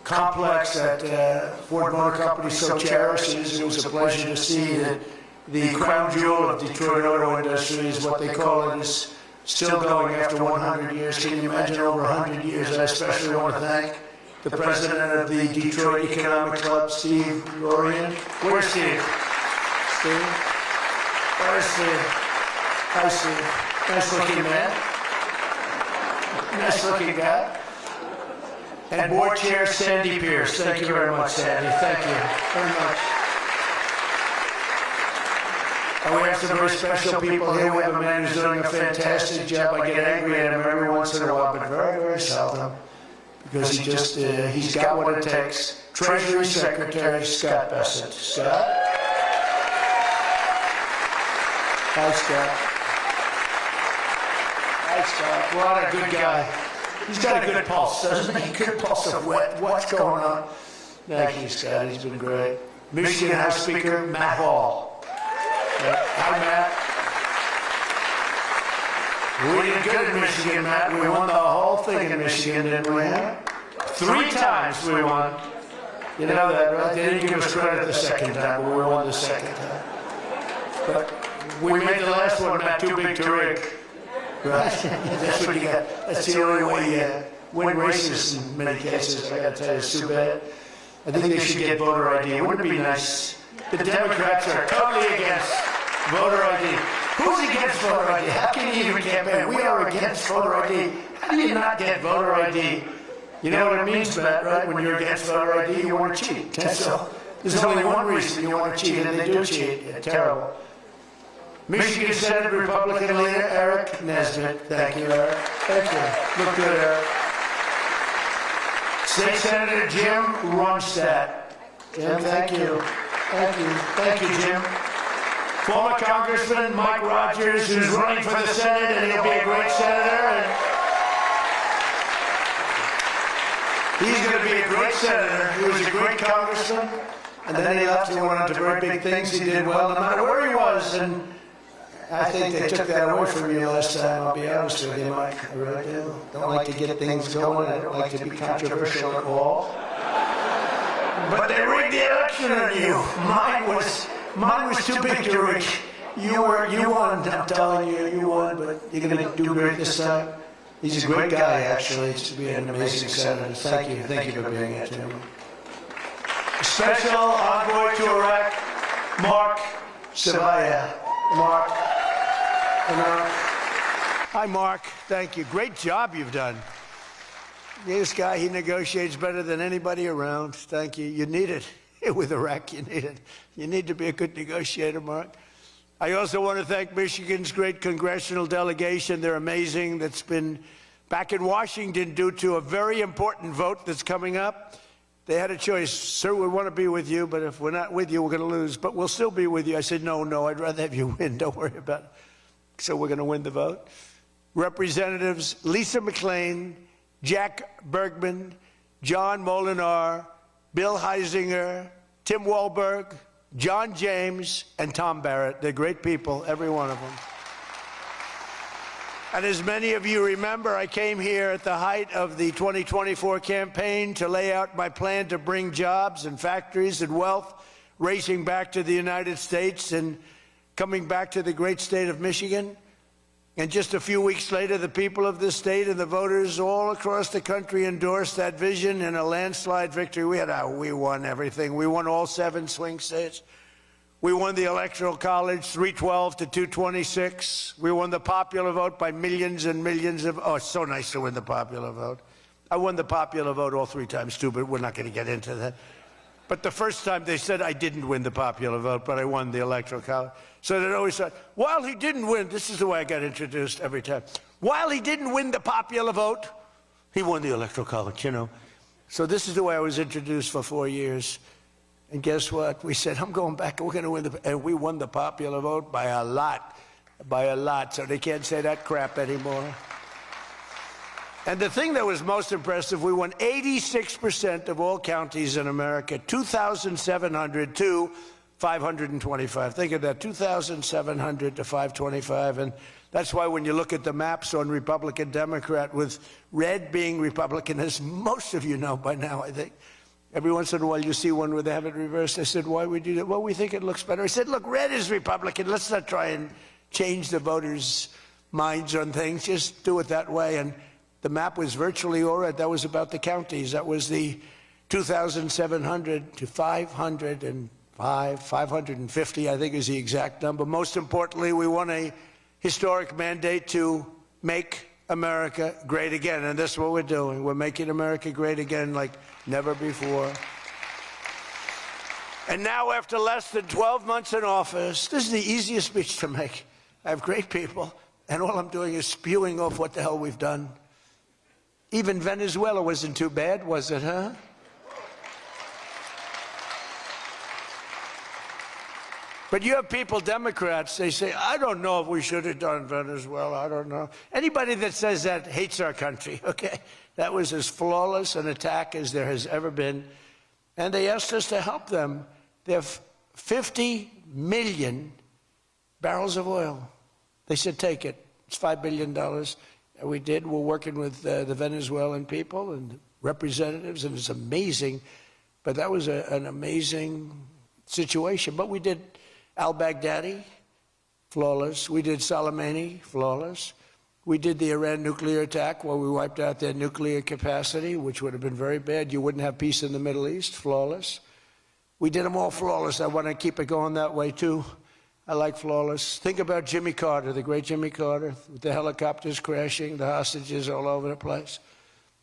complex that Ford Motor Company so cherishes. It was a pleasure to see that the crown jewel of Detroit auto industry is what they call it, is still going after 100 years. Can you imagine over 100 years? I especially want to thank the president of the Detroit Economic Club, Steve Lorian. Where's Steve? Steve? Where's Steve? Hi, Steve. Nice looking man. Nice looking guy. And board chair Sandy Pierce. Thank you very much, Sandy. Thank you very much. And we have some very special people here. We have a man who's doing a fantastic job. I get angry at him every once in a while, but very, very seldom, because he's got what it takes. Treasury Secretary Scott Bessent. Scott? Hi, Scott. Hi, Scott. What a good guy. He's got a good pulse, doesn't he? Good pulse of what's going on. Thank you, Scott. He's been great. Michigan House Speaker Matt Hall. Hi, Matt. We did good in Michigan, Matt. We won the whole thing in Michigan, didn't we? 3 times we won. You know that, right? They didn't give us credit the second time, but we won the second time. But we made the last one, Matt, too big to rig. Right? That's what you got. That's the only way you win races in many cases. I got to tell you, it's too bad. I think they should get voter ID. Wouldn't it be nice? The Democrats are totally against voter ID. Who's against voter ID? How can you even campaign? We are against voter ID. How do you not get voter ID? You know what it means, Matt, right? When you're against voter ID, you want to cheat. So there's only one reason you want to cheat, and they do cheat. Yeah, terrible. Michigan Senate Republican leader Eric Nesbitt. Thank you, Eric. Thank you. Look good, Eric. State Senator Jim Ronstadt. Jim, thank you. Thank you. Thank you, Jim. Former Congressman Mike Rogers, who's running for the Senate, and he'll be a great senator. And he's going to be a great senator. He was a great congressman, and then he left. He went on to very big things. He did well no matter where he was, and I think they took that away from you last time, I'll be honest with you, Mike. I really do. Don't like to get things going. I don't like to be controversial at all. But they rigged the election on you. Mine was too big to rig. You won, I'm telling you, you won, but you're going to do great this time. He's a great guy, actually, to be an amazing senator. Thank you for being here, Jim. Special envoy to Iraq, Mark Sabaya. Mark. Hi, Mark. Thank you. Great job you've done. This guy, he negotiates better than anybody around. Thank you. You need it. With Iraq, you need it. You need to be a good negotiator, Mark. I also want to thank Michigan's great congressional delegation. They're amazing. That's been back in Washington due to a very important vote that's coming up. They had a choice. Sir, we want to be with you, but if we're not with you, we're going to lose. But we'll still be with you. I said, no, I'd rather have you win. Don't worry about it. So we're going to win the vote. Representatives Lisa McClain, Jack Bergman, John Molinar, Bill Heisinger, Tim Walberg, John James, and Tom Barrett. They're great people, every one of them. And as many of you remember, I came here at the height of the 2024 campaign to lay out my plan to bring jobs and factories and wealth racing back to the United States and coming back to the great state of Michigan. And just a few weeks later, the people of this state and the voters all across the country endorsed that vision in a landslide victory. We won everything. We won all 7 swing states. We won the Electoral College 312 to 226. We won the popular vote by millions and millions of... Oh, it's so nice to win the popular vote. I won the popular vote all 3 times, too, but we're not going to get into that. But the first time they said I didn't win the popular vote, but I won the Electoral College. So they always said, while he didn't win, this is the way I got introduced every time. While he didn't win the popular vote, he won the Electoral College, you know. So this is the way I was introduced for 4 years. And guess what? We said, I'm going back, we're going to win and we won the popular vote by a lot. So they can't say that crap anymore. And the thing that was most impressive, we won 86% of all counties in America, 2,700 to 525. Think of that, 2,700 to 525. And that's why when you look at the maps on Republican, Democrat, with red being Republican, as most of you know by now, I think, Every once in a while you see one where they have it reversed. I said, why would we do that? Well, we think it looks better. I said, look, red is Republican. Let's not try and change the voters' minds on things. Just do it that way. And the map was virtually all red. That was about the counties. That was the 2,700 to 550, I think is the exact number. Most importantly, we won a historic mandate to make America great again. And that's what we're doing. We're making America great again like never before. And now, after less than 12 months in office, this is the easiest speech to make. I have great people, and all I'm doing is spewing off what the hell we've done. Even Venezuela wasn't too bad, was it, huh? But you have people, Democrats, they say, I don't know if we should have done Venezuela, I don't know. Anybody that says that hates our country, okay? That was as flawless an attack as there has ever been. And they asked us to help them. They have 50 million barrels of oil. They said, take it. It's $5 billion. And we did. We're working with the Venezuelan people and representatives, and it's amazing. But that was an amazing situation. But we did al-Baghdadi, flawless. We did Soleimani, flawless. We did the Iran nuclear attack where we wiped out their nuclear capacity, which would have been very bad. You wouldn't have peace in the Middle East, flawless. We did them all flawless. I want to keep it going that way, too. I like flawless. Think about Jimmy Carter, the great Jimmy Carter, with the helicopters crashing, the hostages all over the place.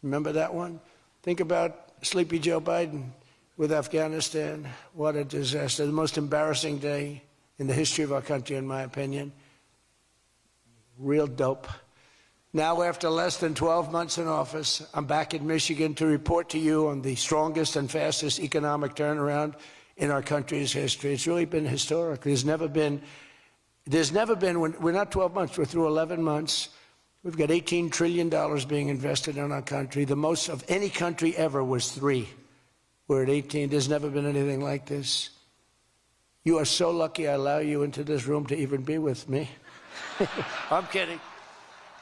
Remember that one? Think about Sleepy Joe Biden with Afghanistan. What a disaster. The most embarrassing day in the history of our country, in my opinion. Real dope. Now, after less than 12 months in office, I'm back in Michigan to report to you on the strongest and fastest economic turnaround in our country's history. It's really been historic. There's never been, we're not 12 months, we're through 11 months. We've got $18 trillion being invested in our country. The most of any country ever was 3. We're at 18. There's never been anything like this. You are so lucky I allow you into this room to even be with me. I'm kidding.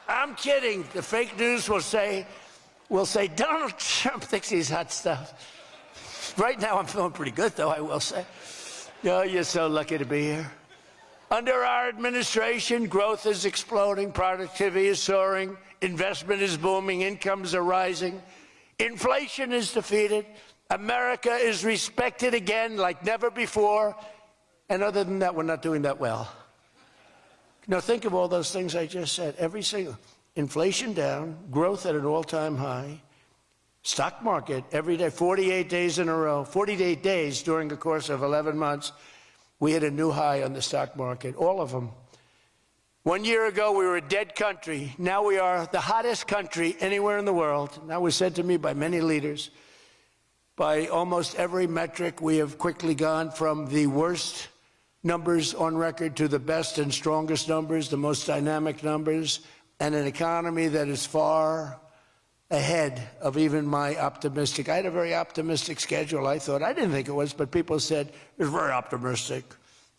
I'm kidding. The fake news will say Donald Trump thinks he's hot stuff. Right now I'm feeling pretty good, though, I will say. Oh, you're so lucky to be here. Under our administration, growth is exploding, productivity is soaring, investment is booming, incomes are rising, inflation is defeated, America is respected again like never before, and other than that, we're not doing that well. Now, think of all those things I just said. Every single, inflation down, growth at an all-time high, stock market every day, 48 days in a row, 48 days during the course of 11 months, we hit a new high on the stock market, all of them. 1 year ago, we were a dead country. Now we are the hottest country anywhere in the world. That was said to me by many leaders. By almost every metric, we have quickly gone from the worst numbers on record to the best and strongest numbers, the most dynamic numbers, and an economy that is far ahead of even my optimistic. I had a very optimistic schedule, I thought. I didn't think it was, but people said it was very optimistic.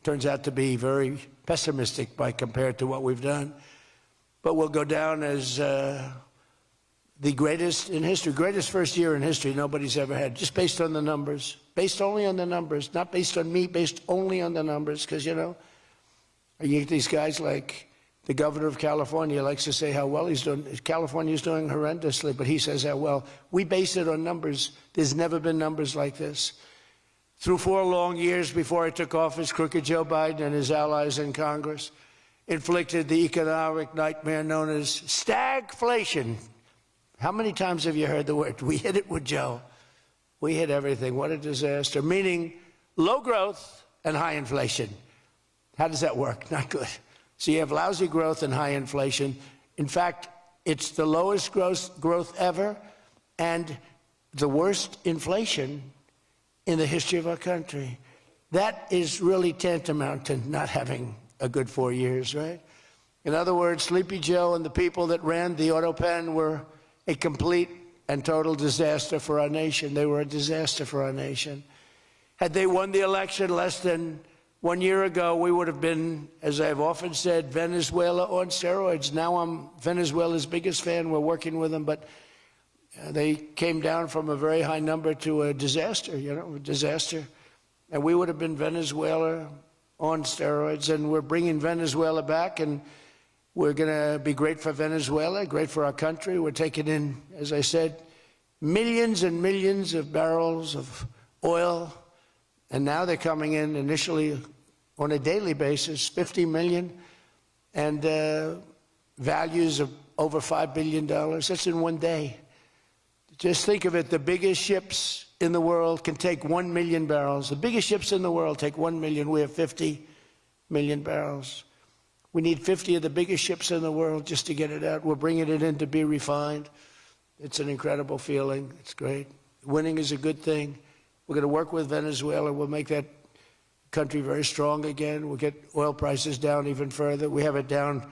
Turns out to be very pessimistic by compared to what we've done. But we'll go down as the greatest in history, greatest first year in history nobody's ever had, just based on the numbers, based only on the numbers, not based on me, based only on the numbers, because, you know, you get these guys like the governor of California likes to say how well he's doing. California's doing horrendously, but he says how well. We base it on numbers. There's never been numbers like this. Through 4 long years before I took office, crooked Joe Biden and his allies in Congress inflicted the economic nightmare known as stagflation. How many times have you heard the word? We hit it with Joe. We hit everything. What a disaster. Meaning low growth and high inflation. How does that work? Not good. So you have lousy growth and high inflation. In fact, it's the lowest growth ever and the worst inflation in the history of our country. That is really tantamount to not having a good 4 years, right? In other words, Sleepy Joe and the people that ran the auto pen were a complete and total disaster for our nation. They were a disaster for our nation. Had they won the election less than 1 year ago, we would have been, as I've often said, Venezuela on steroids. Now I'm Venezuela's biggest fan. We're working with them. But They came down from a very high number to a disaster, a disaster. And we would have been Venezuela on steroids, and we're bringing Venezuela back, and we're going to be great for Venezuela, great for our country. We're taking in, as I said, millions and millions of barrels of oil, and now they're coming in initially on a daily basis, 50 million, and values of over $5 billion. That's in one day. Just think of it, the biggest ships in the world can take 1 million barrels. The biggest ships in the world take 1 million. We have 50 million barrels. We need 50 of the biggest ships in the world just to get it out. We're bringing it in to be refined. It's an incredible feeling. It's great. Winning is a good thing. We're going to work with Venezuela. We'll make that country very strong again. We'll get oil prices down even further. We have it down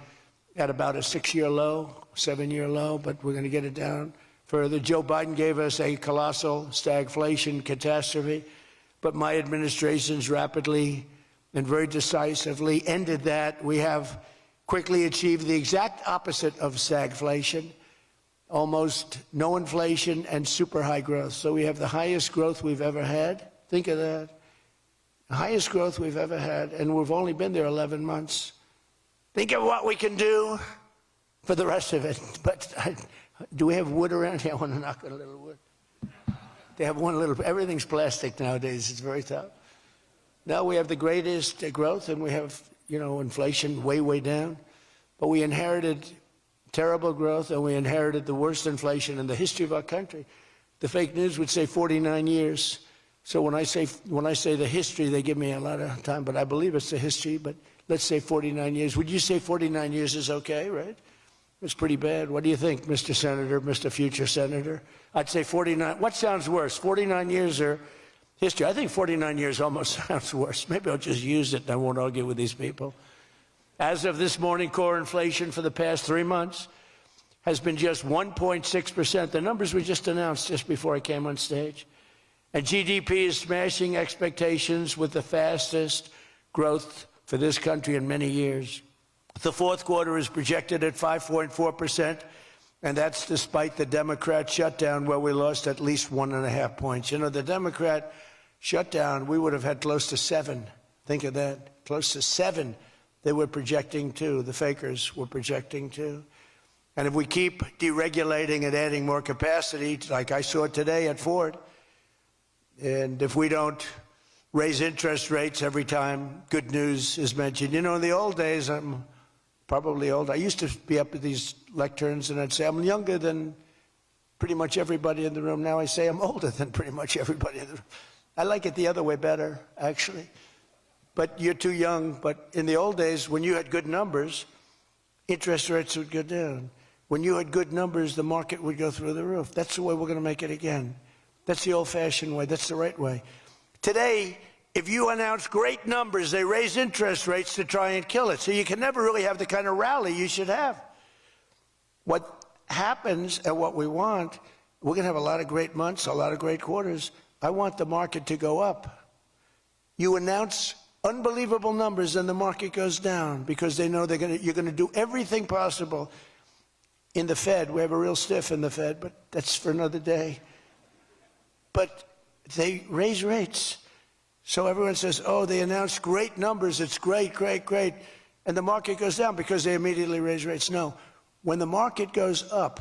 at about a 6-year low, 7-year low, but we're going to get it down further. Joe Biden gave us a colossal stagflation catastrophe, but my administration's rapidly and very decisively ended that. We have quickly achieved the exact opposite of stagflation, almost no inflation and super high growth. So we have the highest growth we've ever had. Think of that. The highest growth we've ever had, and we've only been there 11 months. Think of what we can do for the rest of it. But do we have wood around here? I want to knock on a little wood. They have one little, everything's plastic nowadays. It's very tough. Now we have the greatest growth, and we have, inflation way, way down. But we inherited terrible growth, and we inherited the worst inflation in the history of our country. The fake news would say 49 years. So when I say the history, they give me a lot of time, but I believe it's the history. But let's say 49 years. Would you say 49 years is okay, right? It's pretty bad. What do you think, Mr. Senator, Mr. Future Senator? I'd say 49. What sounds worse, 49 years or history? I think 49 years almost sounds worse. Maybe I'll just use it and I won't argue with these people. As of this morning, core inflation for the past 3 months has been just 1.6%. The numbers were just announced just before I came on stage. And GDP is smashing expectations with the fastest growth for this country in many years. The fourth quarter is projected at 5.4%, and that's despite the Democrat shutdown where we lost at least 1.5 points. The Democrat shutdown, we would have had close to 7. Think of that, close to 7 they were projecting to. The fakers were projecting to. And if we keep deregulating and adding more capacity, like I saw today at Ford, and if we don't raise interest rates every time good news is mentioned. In the old days, I'm probably old. I used to be up at these lecterns and I'd say I'm younger than pretty much everybody in the room. Now I say I'm older than pretty much everybody in the room. I like it the other way better, actually. But you're too young. But in the old days, when you had good numbers, interest rates would go down. When you had good numbers, the market would go through the roof. That's the way we're going to make it again. That's the old-fashioned way. That's the right way. Today, if you announce great numbers, they raise interest rates to try and kill it. So you can never really have the kind of rally you should have. What happens and what we want, we're going to have a lot of great months, a lot of great quarters. I want the market to go up. You announce unbelievable numbers and the market goes down because they know you're going to do everything possible. In the Fed, we have a real stiff in the Fed, but that's for another day. But they raise rates. So everyone says, oh, they announced great numbers. It's great, great, great. And the market goes down because they immediately raise rates. No. When the market goes up,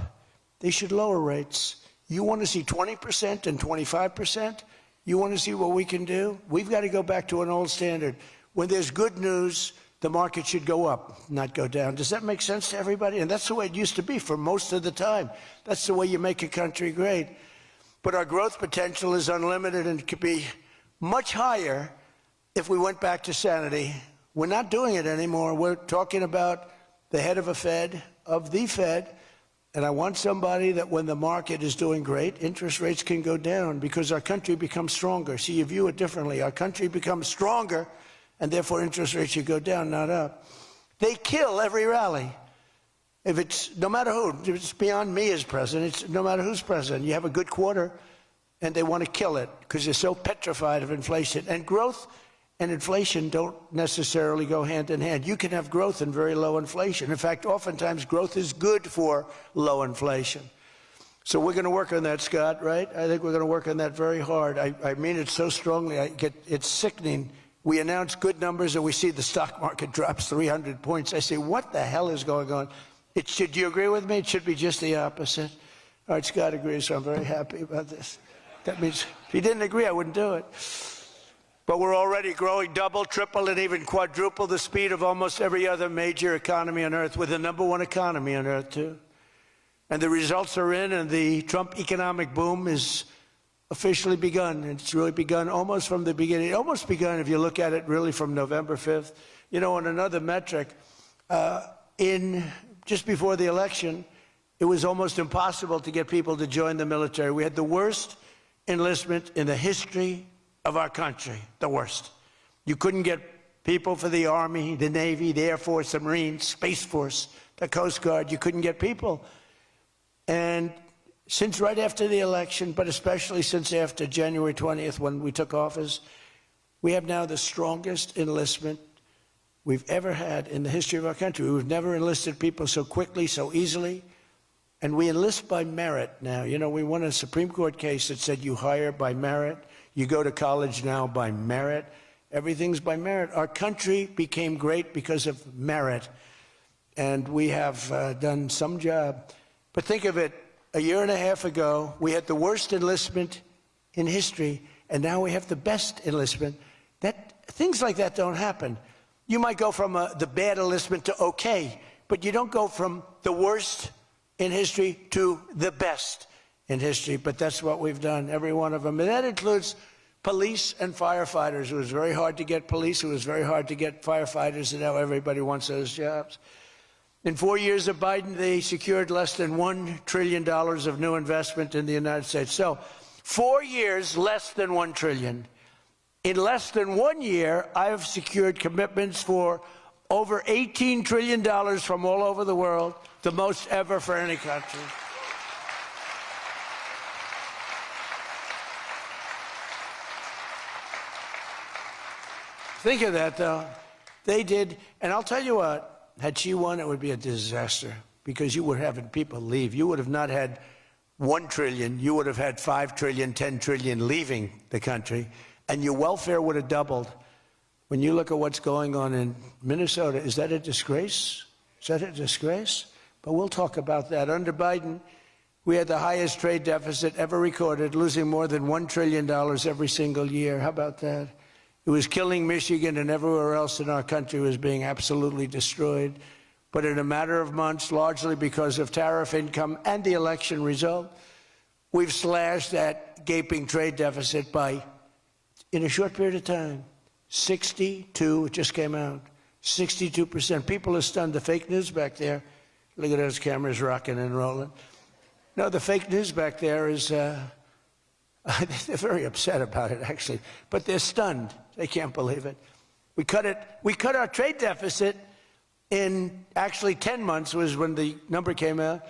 they should lower rates. You want to see 20% and 25%? You want to see what we can do? We've got to go back to an old standard. When there's good news, the market should go up, not go down. Does that make sense to everybody? And that's the way it used to be for most of the time. That's the way you make a country great. But our growth potential is unlimited and could be much higher if we went back to sanity. We're not doing it anymore. We're talking about the head of the Fed, and I want somebody that when the market is doing great, interest rates can go down because our country becomes stronger. See, you view it differently. Our country becomes stronger, and therefore interest rates should go down, not up. They kill every rally. If it's, no matter who, if it's beyond me as president, it's no matter who's president. You have a good quarter, and they want to kill it because they're so petrified of inflation. And growth and inflation don't necessarily go hand in hand. You can have growth and very low inflation. In fact, oftentimes growth is good for low inflation. So we're going to work on that, Scott, right? I think we're going to work on that very hard. I mean it so strongly. It's sickening. We announce good numbers and we see the stock market drops 300 points. I say, what the hell is going on? Do you agree with me? It should be just the opposite. All right, Scott agrees, so I'm very happy about this. That means if he didn't agree, I wouldn't do it. But we're already growing double, triple, and even quadruple the speed of almost every other major economy on Earth. We're the #1 economy on Earth, too. And the results are in, and the Trump economic boom is officially begun. It's really begun almost from the beginning. Almost begun, if you look at it, really from November 5th. You know, on another metric, just before the election, it was almost impossible to get people to join the military. We had the worst enlistment in the history of our country, the worst. You couldn't get people for the Army, the Navy, the Air Force, the Marines, Space Force, the Coast Guard. You couldn't get people. And since right after the election, but especially since after January 20th when we took office, we have now the strongest enlistment we've ever had in the history of our country. We've never enlisted people so quickly, so easily. And we enlist by merit now. You know, we won a Supreme Court case that said you hire by merit. You go to college now by merit. Everything's by merit. Our country became great because of merit. And we have done some job. But think of it, a year and a half ago, we had the worst enlistment in history, and now we have the best enlistment. Things like that don't happen. You might go from the bad enlistment to okay, but you don't go from the worst in history to the best in history. But that's what we've done, every one of them. And that includes police and firefighters. It was very hard to get police. It was very hard to get firefighters, and now everybody wants those jobs. In 4 years of Biden, they secured less than $1 trillion of new investment in the United States. So 4 years, less than $1 trillion. In less than 1 year, I have secured commitments for over $18 trillion from all over the world, the most ever for any country. Think of that, though. They did, and I'll tell you what, had she won, it would be a disaster because you would have had people leave. You would have not had $1 trillion. You would have had 5 trillion, 10 trillion leaving the country, and your welfare would have doubled. When you look at what's going on in Minnesota, is that a disgrace? Is that a disgrace? But we'll talk about that. Under Biden, we had the highest trade deficit ever recorded, losing more than $1 trillion every single year. How about that? It was killing Michigan, and everywhere else in our country was being absolutely destroyed. But in a matter of months, largely because of tariff income and the election result, we've slashed that gaping trade deficit by, in a short period of time, 62, it just came out, 62%. People are stunned. The fake news back there, look at those cameras rocking and rolling. No, the fake news back there is, they're very upset about it, actually, but they're stunned. They can't believe it. We cut our trade deficit in actually 10 months was when the number came out.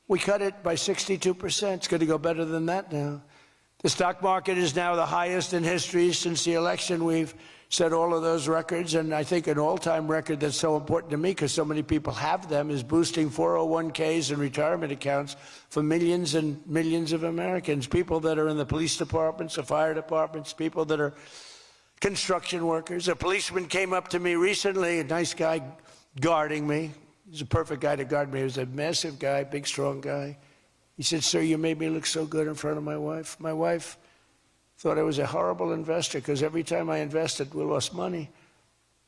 We cut it by 62%. It's going to go better than that now. The stock market is now the highest in history since the election. We've set all of those records, and I think an all-time record that's so important to me because so many people have them is boosting 401ks and retirement accounts for millions and millions of Americans, people that are in the police departments, the fire departments, people that are construction workers. A policeman came up to me recently, a nice guy guarding me. He's a perfect guy to guard me. He was a massive guy, big, strong guy. He said, "Sir, you made me look so good in front of my wife. My wife thought I was a horrible investor because every time I invested, we lost money.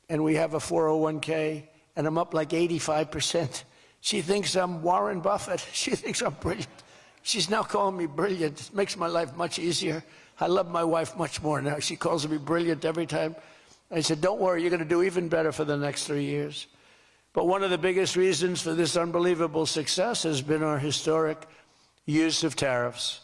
And we have a 401k, and I'm up like 85%. She thinks I'm Warren Buffett. She thinks I'm brilliant. She's now calling me brilliant. It makes my life much easier. I love my wife much more now. She calls me brilliant every time." I said, "Don't worry, you're going to do even better for the next 3 years." But one of the biggest reasons for this unbelievable success has been our historic use of tariffs.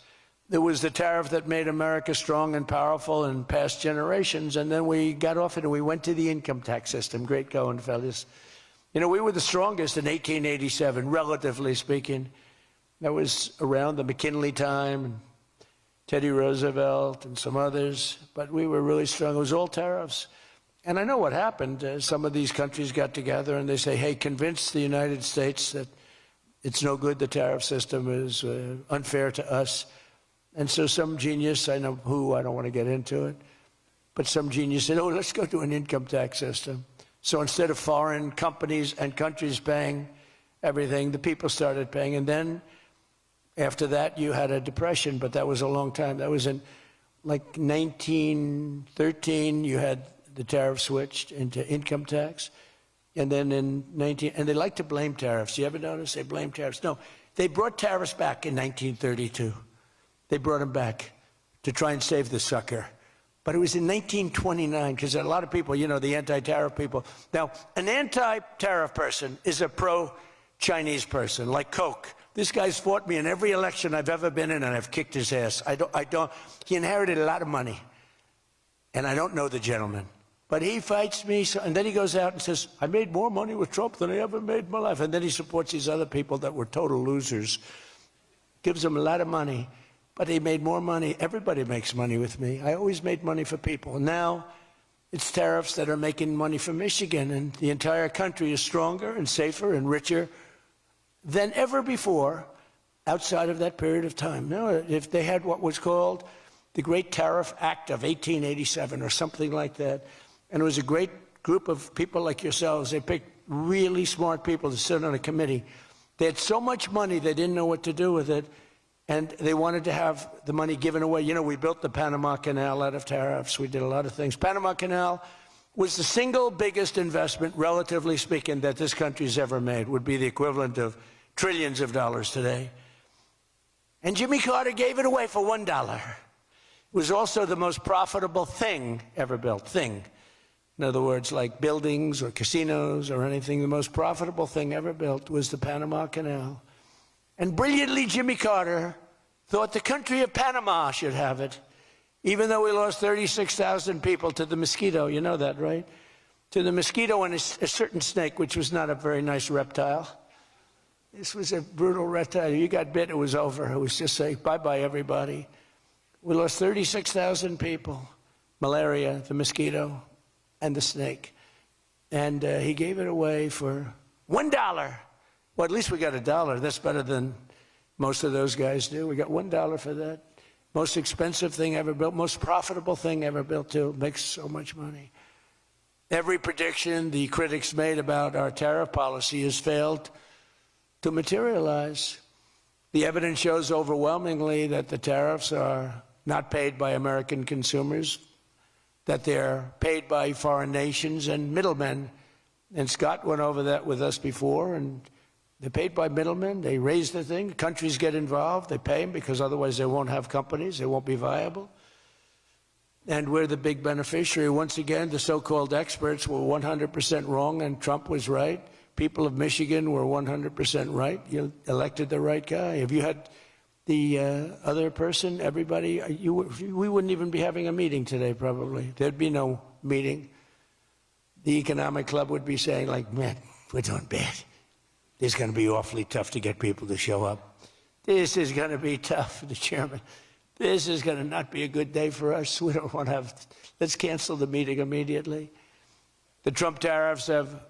There was the tariff that made America strong and powerful in past generations, and then we got off it and we went to the income tax system. Great going, fellas. You know, we were the strongest in 1887, relatively speaking. That was around the McKinley time, and Teddy Roosevelt and some others, but we were really strong. It was all tariffs. And I know what happened. Some of these countries got together and they say, hey, convince the United States that it's no good. The tariff system is unfair to us. And so some genius, I know who, I don't want to get into it, but some genius said, oh, let's go to an income tax system. So instead of foreign companies and countries paying everything, the people started paying. And then after that, you had a depression, but that was a long time. That was in like 1913, you had the tariff switched into income tax. And then in and they like to blame tariffs. You ever notice they blame tariffs? No, they brought tariffs back in 1932. They brought them back to try and save the sucker. But it was in 1929, because a lot of people, you know, the anti-tariff people. Now, an anti-tariff person is a pro-Chinese person, like Koch. This guy's fought me in every election I've ever been in, and I've kicked his ass. He inherited a lot of money, and I don't know the gentleman. But he fights me, and then he goes out and says, I made more money with Trump than I ever made in my life. And then he supports these other people that were total losers. Gives them a lot of money, but he made more money. Everybody makes money with me. I always made money for people. And now it's tariffs that are making money for Michigan, and the entire country is stronger and safer and richer than ever before outside of that period of time. Now, if they had what was called the Great Tariff Act of 1887 or something like that, and it was a great group of people like yourselves. They picked really smart people to sit on a committee. They had so much money, they didn't know what to do with it, and they wanted to have the money given away. You know, we built the Panama Canal out of tariffs. We did a lot of things. Panama Canal was the single biggest investment, relatively speaking, that this country's ever made. Would be the equivalent of trillions of dollars today. And Jimmy Carter gave it away for $1. It was also the most profitable thing ever built. Thing. In other words, like buildings or casinos or anything, the most profitable thing ever built was the Panama Canal. And brilliantly, Jimmy Carter thought the country of Panama should have it, even though we lost 36,000 people to the mosquito. You know that, right? To the mosquito and a certain snake, which was not a very nice reptile. This was a brutal reptile. You got bit, it was over. It was just like, bye-bye, everybody. We lost 36,000 people. Malaria, the mosquito, and the snake. And he gave it away for $1. Well, at least we got $1. That's better than most of those guys do. We got $1 for that. Most expensive thing ever built, most profitable thing ever built, too. Makes so much money. Every prediction the critics made about our tariff policy has failed to materialize. The evidence shows overwhelmingly that the tariffs are not paid by American consumers, that they're paid by foreign nations and middlemen. And Scott went over that with us before, and they're paid by middlemen. They raise the thing. Countries get involved. They pay them because otherwise they won't have companies. They won't be viable. And we're the big beneficiary. Once again, the so-called experts were 100% wrong, and Trump was right. People of Michigan were 100% right. You elected the right guy. If you had the other person, everybody, we wouldn't even be having a meeting today, probably. There'd be no meeting. The economic club would be saying, like, man, we're doing bad. It's going to be awfully tough to get people to show up. This is going to be tough, the chairman. This is going to not be a good day for us. We don't want to have, let's cancel the meeting immediately. The Trump tariffs have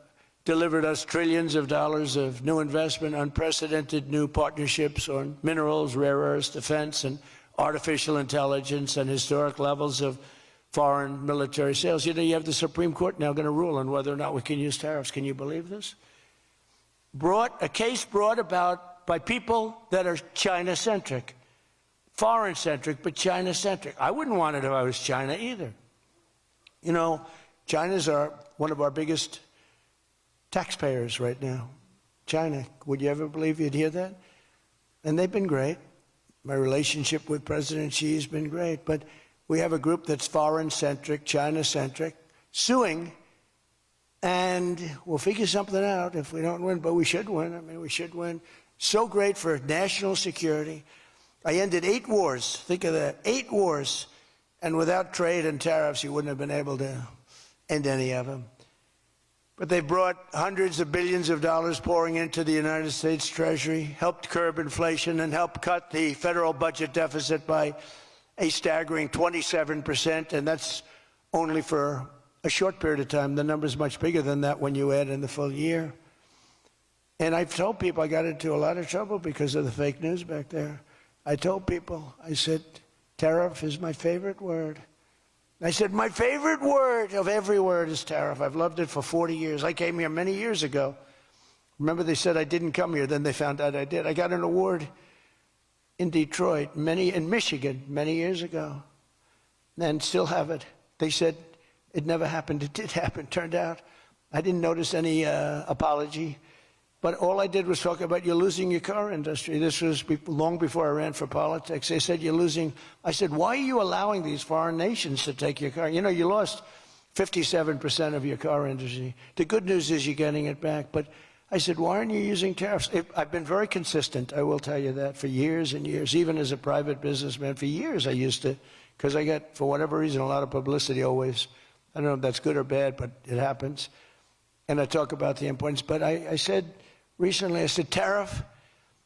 delivered us trillions of dollars of new investment, unprecedented new partnerships on minerals, rare earths, defense, and artificial intelligence, and historic levels of foreign military sales. You know, you have the Supreme Court now going to rule on whether or not we can use tariffs. Can you believe this? A case brought about by people that are China-centric, foreign-centric, but China-centric. I wouldn't want it if I was China either. You know, China's one of our biggest taxpayers right now. China, would you ever believe you'd hear that? And they've been great. My relationship with President Xi has been great, but we have a group that's foreign-centric, China-centric, suing, and we'll figure something out if we don't win, but we should win. I mean, we should win. So great for national security. I ended 8 wars. Think of that, 8 wars, and without trade and tariffs, you wouldn't have been able to end any of them. But they brought hundreds of billions of dollars pouring into the United States Treasury, helped curb inflation, and helped cut the federal budget deficit by a staggering 27%, and that's only for a short period of time. The number's much bigger than that when you add in the full year. And I've told people I got into a lot of trouble because of the fake news back there. I told people, I said, tariff is my favorite word. I said, my favorite word of every word is tariff. I've loved it for 40 years. I came here many years ago. Remember, they said I didn't come here. Then they found out I did. I got an award in Detroit, in Michigan, many years ago, and still have it. They said it never happened. It did happen, turned out. I didn't notice any apology. But all I did was talk about you're losing your car industry. This was long before I ran for politics. They said you're losing. I said, why are you allowing these foreign nations to take your car? You know, you lost 57% of your car industry. The good news is you're getting it back. But I said, why aren't you using tariffs? I've been very consistent, I will tell you that, for years and years. Even as a private businessman, for years I used to, because I got, for whatever reason, a lot of publicity always. I don't know if that's good or bad, but it happens. And I talk about the importance. But I said, recently, I said, tariff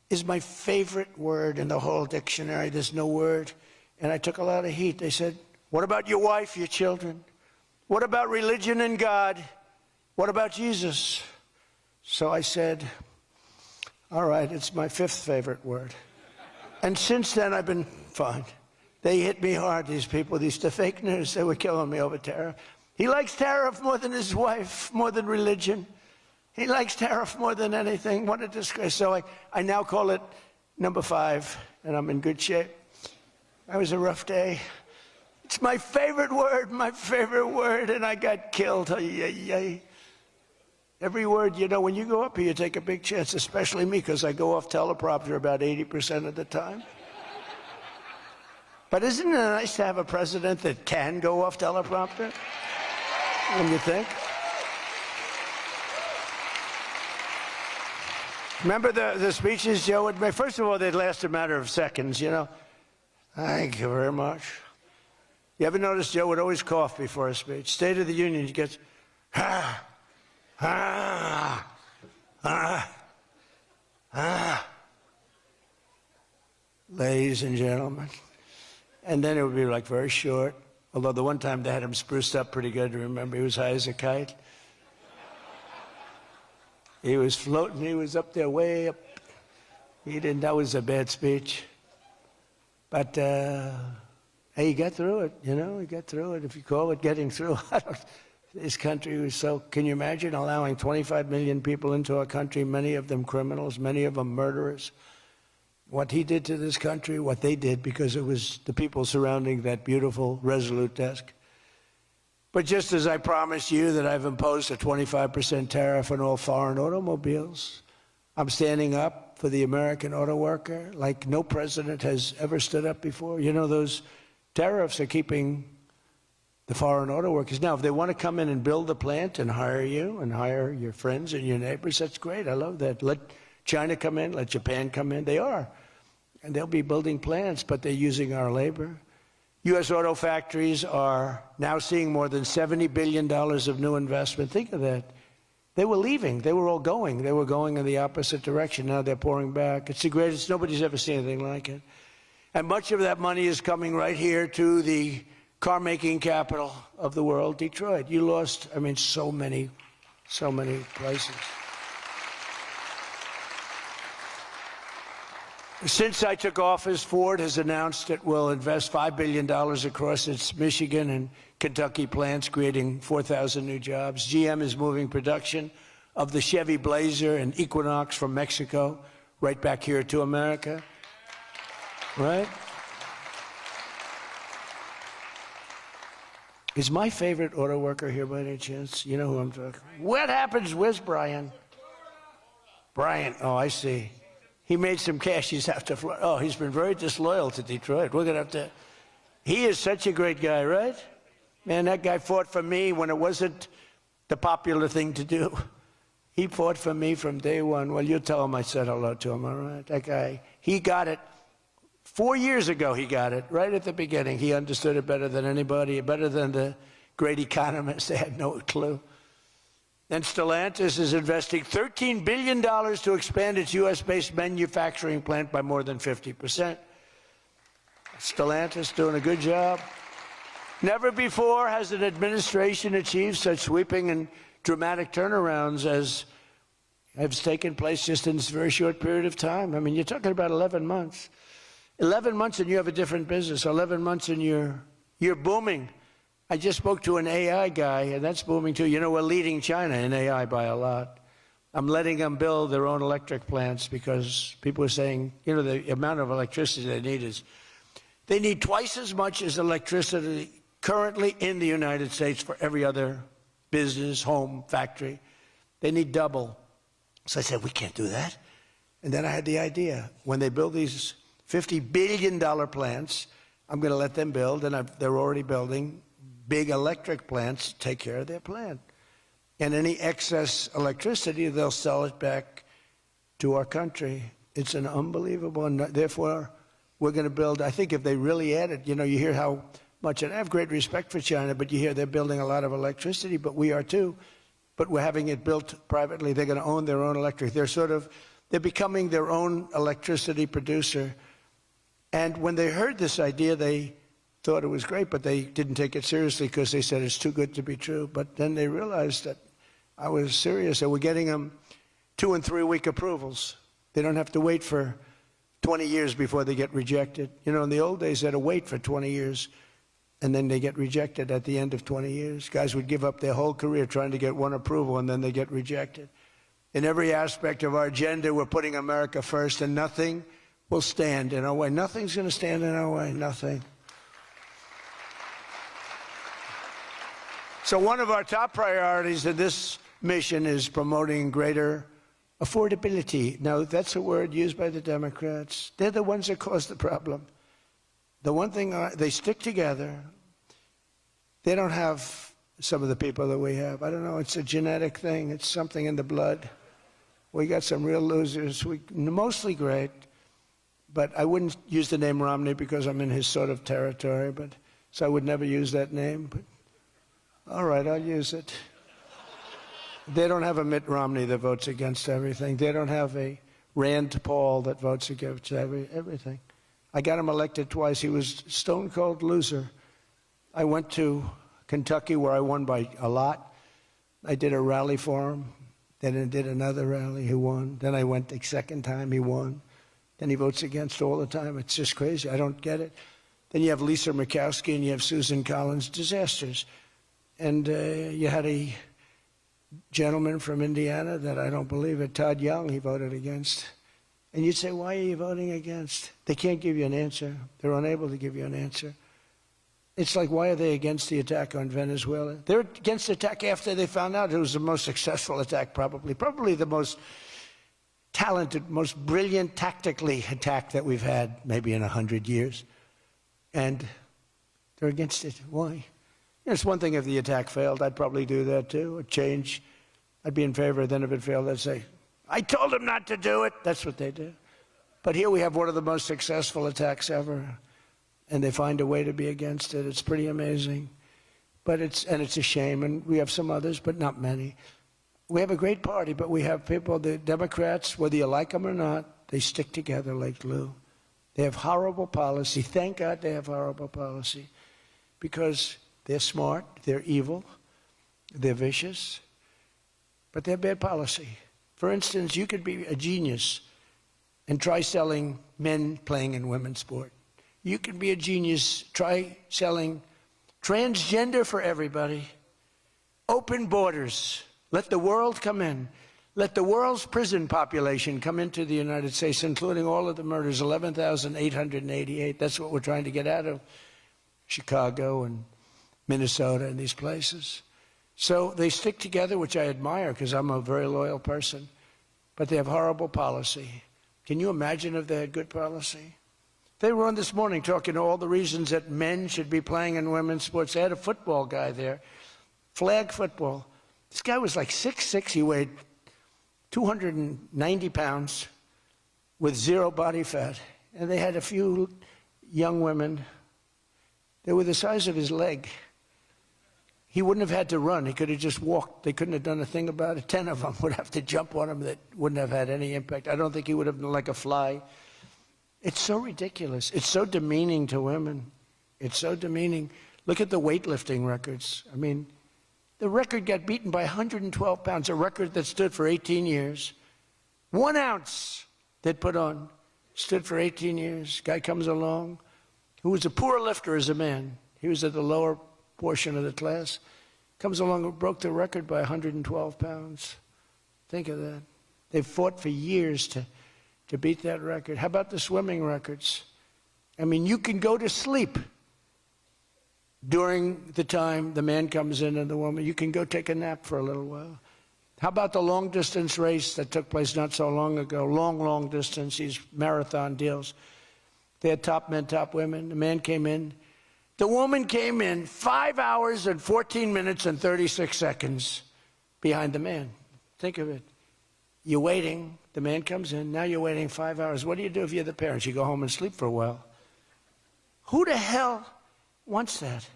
is my favorite word in the whole dictionary. There's no word. And I took a lot of heat. They said, what about your wife, your children? What about religion and God? What about Jesus? So I said, all right, it's my fifth favorite word. And since then, I've been fine. They hit me hard, these people, the fake news. They were killing me over tariff. He likes tariff more than his wife, more than religion. He likes tariff more than anything. What a disgrace. So I now call it number 5, and I'm in good shape. That was a rough day. It's my favorite word, and I got killed. Every word, you know, when you go up here, you take a big chance, especially me, because I go off teleprompter about 80% of the time. But isn't it nice to have a president that can go off teleprompter? When you think? Remember the speeches Joe would make? First of all, they'd last a matter of seconds, you know. Thank you very much. You ever notice Joe would always cough before a speech? State of the Union, he gets, ladies and gentlemen. And then it would be like very short. Although the one time they had him spruced up pretty good, remember, he was high as a kite. He was floating, he was up there way up. That was a bad speech. But, hey, he got through it, you know, he got through it. If you call it getting through, this country was so, can you imagine allowing 25 million people into our country, many of them criminals, many of them murderers? What he did to this country, what they did, because it was the people surrounding that beautiful, resolute desk. But just as I promised you that I've imposed a 25% tariff on all foreign automobiles, I'm standing up for the American auto worker like no president has ever stood up before. You know, those tariffs are keeping the foreign auto workers. Now, if they want to come in and build a plant and hire you and hire your friends and your neighbors, that's great. I love that. Let China come in, let Japan come in. They are. And they'll be building plants, but they're using our labor. U.S. auto factories are now seeing more than $70 billion of new investment. Think of that. They were leaving. They were all going. They were going in the opposite direction. Now they're pouring back. It's the greatest. Nobody's ever seen anything like it. And much of that money is coming right here to the car-making capital of the world, Detroit. You lost, I mean, so many places. Since I took office, Ford has announced it will invest $5 billion across its Michigan and Kentucky plants, creating 4,000 new jobs. GM is moving production of the Chevy Blazer and Equinox from Mexico right back here to America. Right? Is my favorite auto worker here by any chance? You know who I'm talking about. What happens? Where's Brian? Brian, oh, I see. He made some cash. He's out to Florida. Oh, he's been very disloyal to Detroit. We're going to have to. He is such a great guy, right? Man, that guy fought for me when it wasn't the popular thing to do. He fought for me from day one. Well, you tell him I said hello to him, all right? That guy, he got it. 4 years ago, he got it, right at the beginning. He understood it better than anybody, better than the great economists. They had no clue. And Stellantis is investing $13 billion to expand its U.S.-based manufacturing plant by more than 50%. Stellantis doing a good job. Never before has an administration achieved such sweeping and dramatic turnarounds as has taken place just in this very short period of time. I mean, you're talking about 11 months. 11 months and you have a different business. 11 months and you're booming. I just spoke to an AI guy, and that's booming too. You know, we're leading China in AI by a lot. I'm letting them build their own electric plants because people are saying, you know, the amount of electricity they need twice as much as electricity currently in the United States for every other business, home, factory. They need double. So I said, we can't do that. And then I had the idea. When they build these $50 billion plants, I'm going to let them build, and they're already building big electric plants to take care of their plant. And any excess electricity, they'll sell it back to our country. It's an unbelievable, and therefore, we're going to build, I think if they really added, you know, you hear how much, and I have great respect for China, but you hear they're building a lot of electricity, but we are too. But we're having it built privately. They're going to own their own electric. They're becoming their own electricity producer. And when they heard this idea, they thought it was great, but they didn't take it seriously because they said it's too good to be true. But then they realized that I was serious. And we're getting them 2- and 3-week approvals. They don't have to wait for 20 years before they get rejected. You know, in the old days, they had to wait for 20 years, and then they get rejected at the end of 20 years. Guys would give up their whole career trying to get one approval, and then they get rejected. In every aspect of our agenda, we're putting America first, and nothing will stand in our way. Nothing's going to stand in our way, nothing. So one of our top priorities in this mission is promoting greater affordability. Now, that's a word used by the Democrats. They're the ones that cause the problem. The one thing, they stick together. They don't have some of the people that we have. I don't know, it's a genetic thing. It's something in the blood. We got some real losers, mostly great. But I wouldn't use the name Romney because I'm in his sort of territory, so I would never use that name. But all right, I'll use it. They don't have a Mitt Romney that votes against everything. They don't have a Rand Paul that votes against everything. I got him elected twice. He was a stone-cold loser. I went to Kentucky where I won by a lot. I did a rally for him. Then I did another rally. He won. Then I went the second time. He won. Then he votes against all the time. It's just crazy. I don't get it. Then you have Lisa Murkowski and you have Susan Collins. Disasters. And you had a gentleman from Indiana that I don't believe it, Todd Young, he voted against. And you'd say, why are you voting against? They can't give you an answer. They're unable to give you an answer. It's like, why are they against the attack on Venezuela? They're against the attack after they found out it was the most successful attack, probably the most talented, most brilliant tactically attack that we've had maybe in 100 years. And they're against it. Why? It's one thing if the attack failed. I'd probably do that too, a change. I'd be in favor. Then if it failed, I'd say, I told him not to do it. That's what they do. But here we have one of the most successful attacks ever, and they find a way to be against it. It's pretty amazing. But it's a shame, and we have some others, but not many. We have a great party, but we have people, the Democrats, whether you like them or not, they stick together like glue. They have horrible policy. Thank God they have horrible policy, because they're smart, they're evil, they're vicious, but they're bad policy. For instance, you could be a genius and try selling men playing in women's sport. You could be a genius, try selling transgender for everybody, open borders, let the world come in, let the world's prison population come into the United States, including all of the murders, 11,888. That's what we're trying to get out of Chicago and Minnesota and these places. So they stick together, which I admire because I'm a very loyal person, but they have horrible policy. Can you imagine if they had good policy? They were on this morning talking all the reasons that men should be playing in women's sports. They had a football guy there, flag football. This guy was like 6'6", he weighed 290 pounds with zero body fat. And they had a few young women. They were the size of his leg. He wouldn't have had to run. He could have just walked. They couldn't have done a thing about it. 10 of them would have to jump on him that wouldn't have had any impact. I don't think he would have been like a fly. It's so ridiculous. It's so demeaning to women. It's so demeaning. Look at the weightlifting records. I mean, the record got beaten by 112 pounds, a record that stood for 18 years. 1 ounce they'd put on. Stood for 18 years. Guy comes along who was a poor lifter as a man. He was at the lower portion of the class. Comes along and broke the record by 112 pounds. Think of that. They've fought for years to beat that record. How about the swimming records? I mean, you can go to sleep during the time the man comes in and the woman. You can go take a nap for a little while. How about the long-distance race that took place not so long ago? Long distance, these marathon deals. They had top men, top women. The man came in. The woman came in 5 hours and 14 minutes and 36 seconds behind the man. Think of it. You're waiting. The man comes in. Now you're waiting 5 hours. What do you do if you're the parents? You go home and sleep for a while. Who the hell wants that?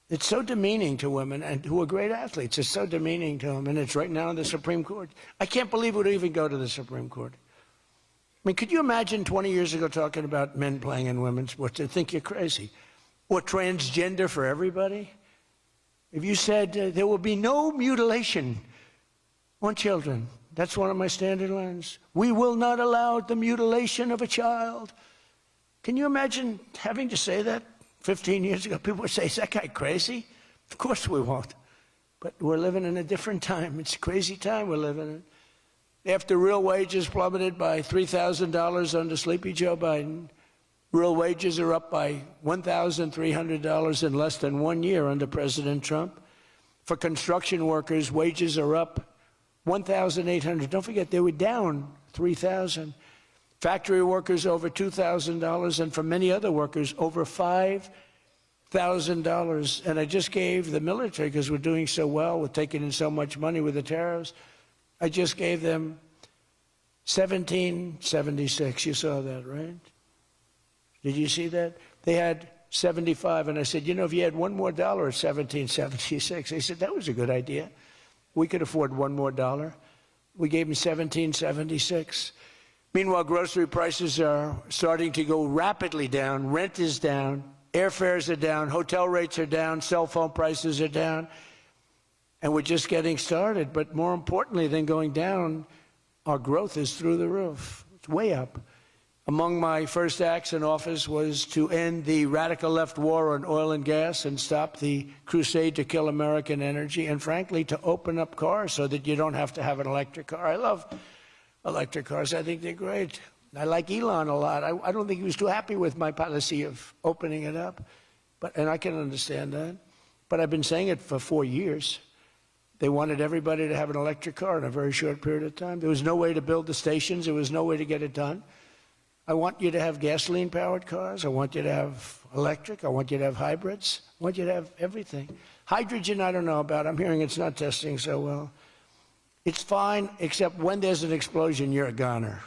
It's so demeaning to women, and who are great athletes. It's so demeaning to them, and it's right now in the Supreme Court. I can't believe it would even go to the Supreme Court. I mean, could you imagine 20 years ago talking about men playing in women's sports? They'd think you're crazy. Or transgender for everybody? If you said there will be no mutilation on children, that's one of my standard lines. We will not allow the mutilation of a child. Can you imagine having to say that? 15 years ago, people would say, is that guy crazy? Of course we won't. But we're living in a different time. It's a crazy time we're living in. After real wages plummeted by $3,000 under Sleepy Joe Biden, real wages are up by $1,300 in less than 1 year under President Trump. For construction workers, wages are up $1,800. Don't forget, they were down $3,000. Factory workers over $2,000, and for many other workers over $5,000. And I just gave the military, because we're doing so well with taking in so much money with the tariffs, I just gave them $1,776. You saw that, right? Did you see that? They had 75, and I said, you know, if you had $1 more, $1,776. They said, that was a good idea. We could afford $1 more. We gave them $1,776. Meanwhile, grocery prices are starting to go rapidly down. Rent is down. Airfares are down. Hotel rates are down. Cell phone prices are down. And we're just getting started. But more importantly than going down, our growth is through the roof. It's way up. Among my first acts in office was to end the radical left war on oil and gas and stop the crusade to kill American energy, and frankly, to open up cars so that you don't have to have an electric car. I love electric cars. I think they're great. I like Elon a lot. I don't think he was too happy with my policy of opening it up, and I can understand that. But I've been saying it for 4 years. They wanted everybody to have an electric car in a very short period of time. There was no way to build the stations. There was no way to get it done. I want you to have gasoline-powered cars. I want you to have electric. I want you to have hybrids. I want you to have everything. Hydrogen, I don't know about. I'm hearing it's not testing so well. It's fine, except when there's an explosion, you're a goner.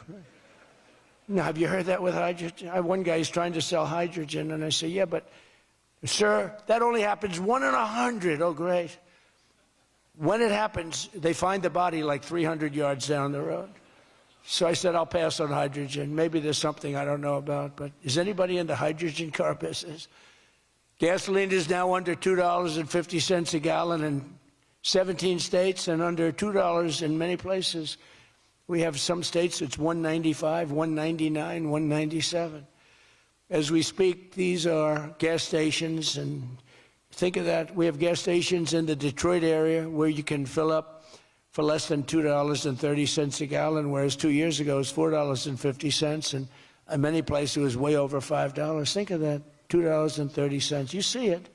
Now, have you heard that with hydrogen? One guy is trying to sell hydrogen, and I say, yeah, but, sir, that only happens 1 in 100. Oh, great. When it happens, they find the body like 300 yards down the road. So I said, I'll pass on hydrogen. Maybe there's something I don't know about, but is anybody in the hydrogen car business? Gasoline is now under $2.50 a gallon in 17 states and under $2 in many places. We have some states it's $1.95, $1.99, $1.97. As we speak, these are gas stations, and think of that. We have gas stations in the Detroit area where you can fill up for less than $2.30 a gallon, whereas 2 years ago it was $4.50, and in many places it was way over $5. Think of that, $2.30. You see it.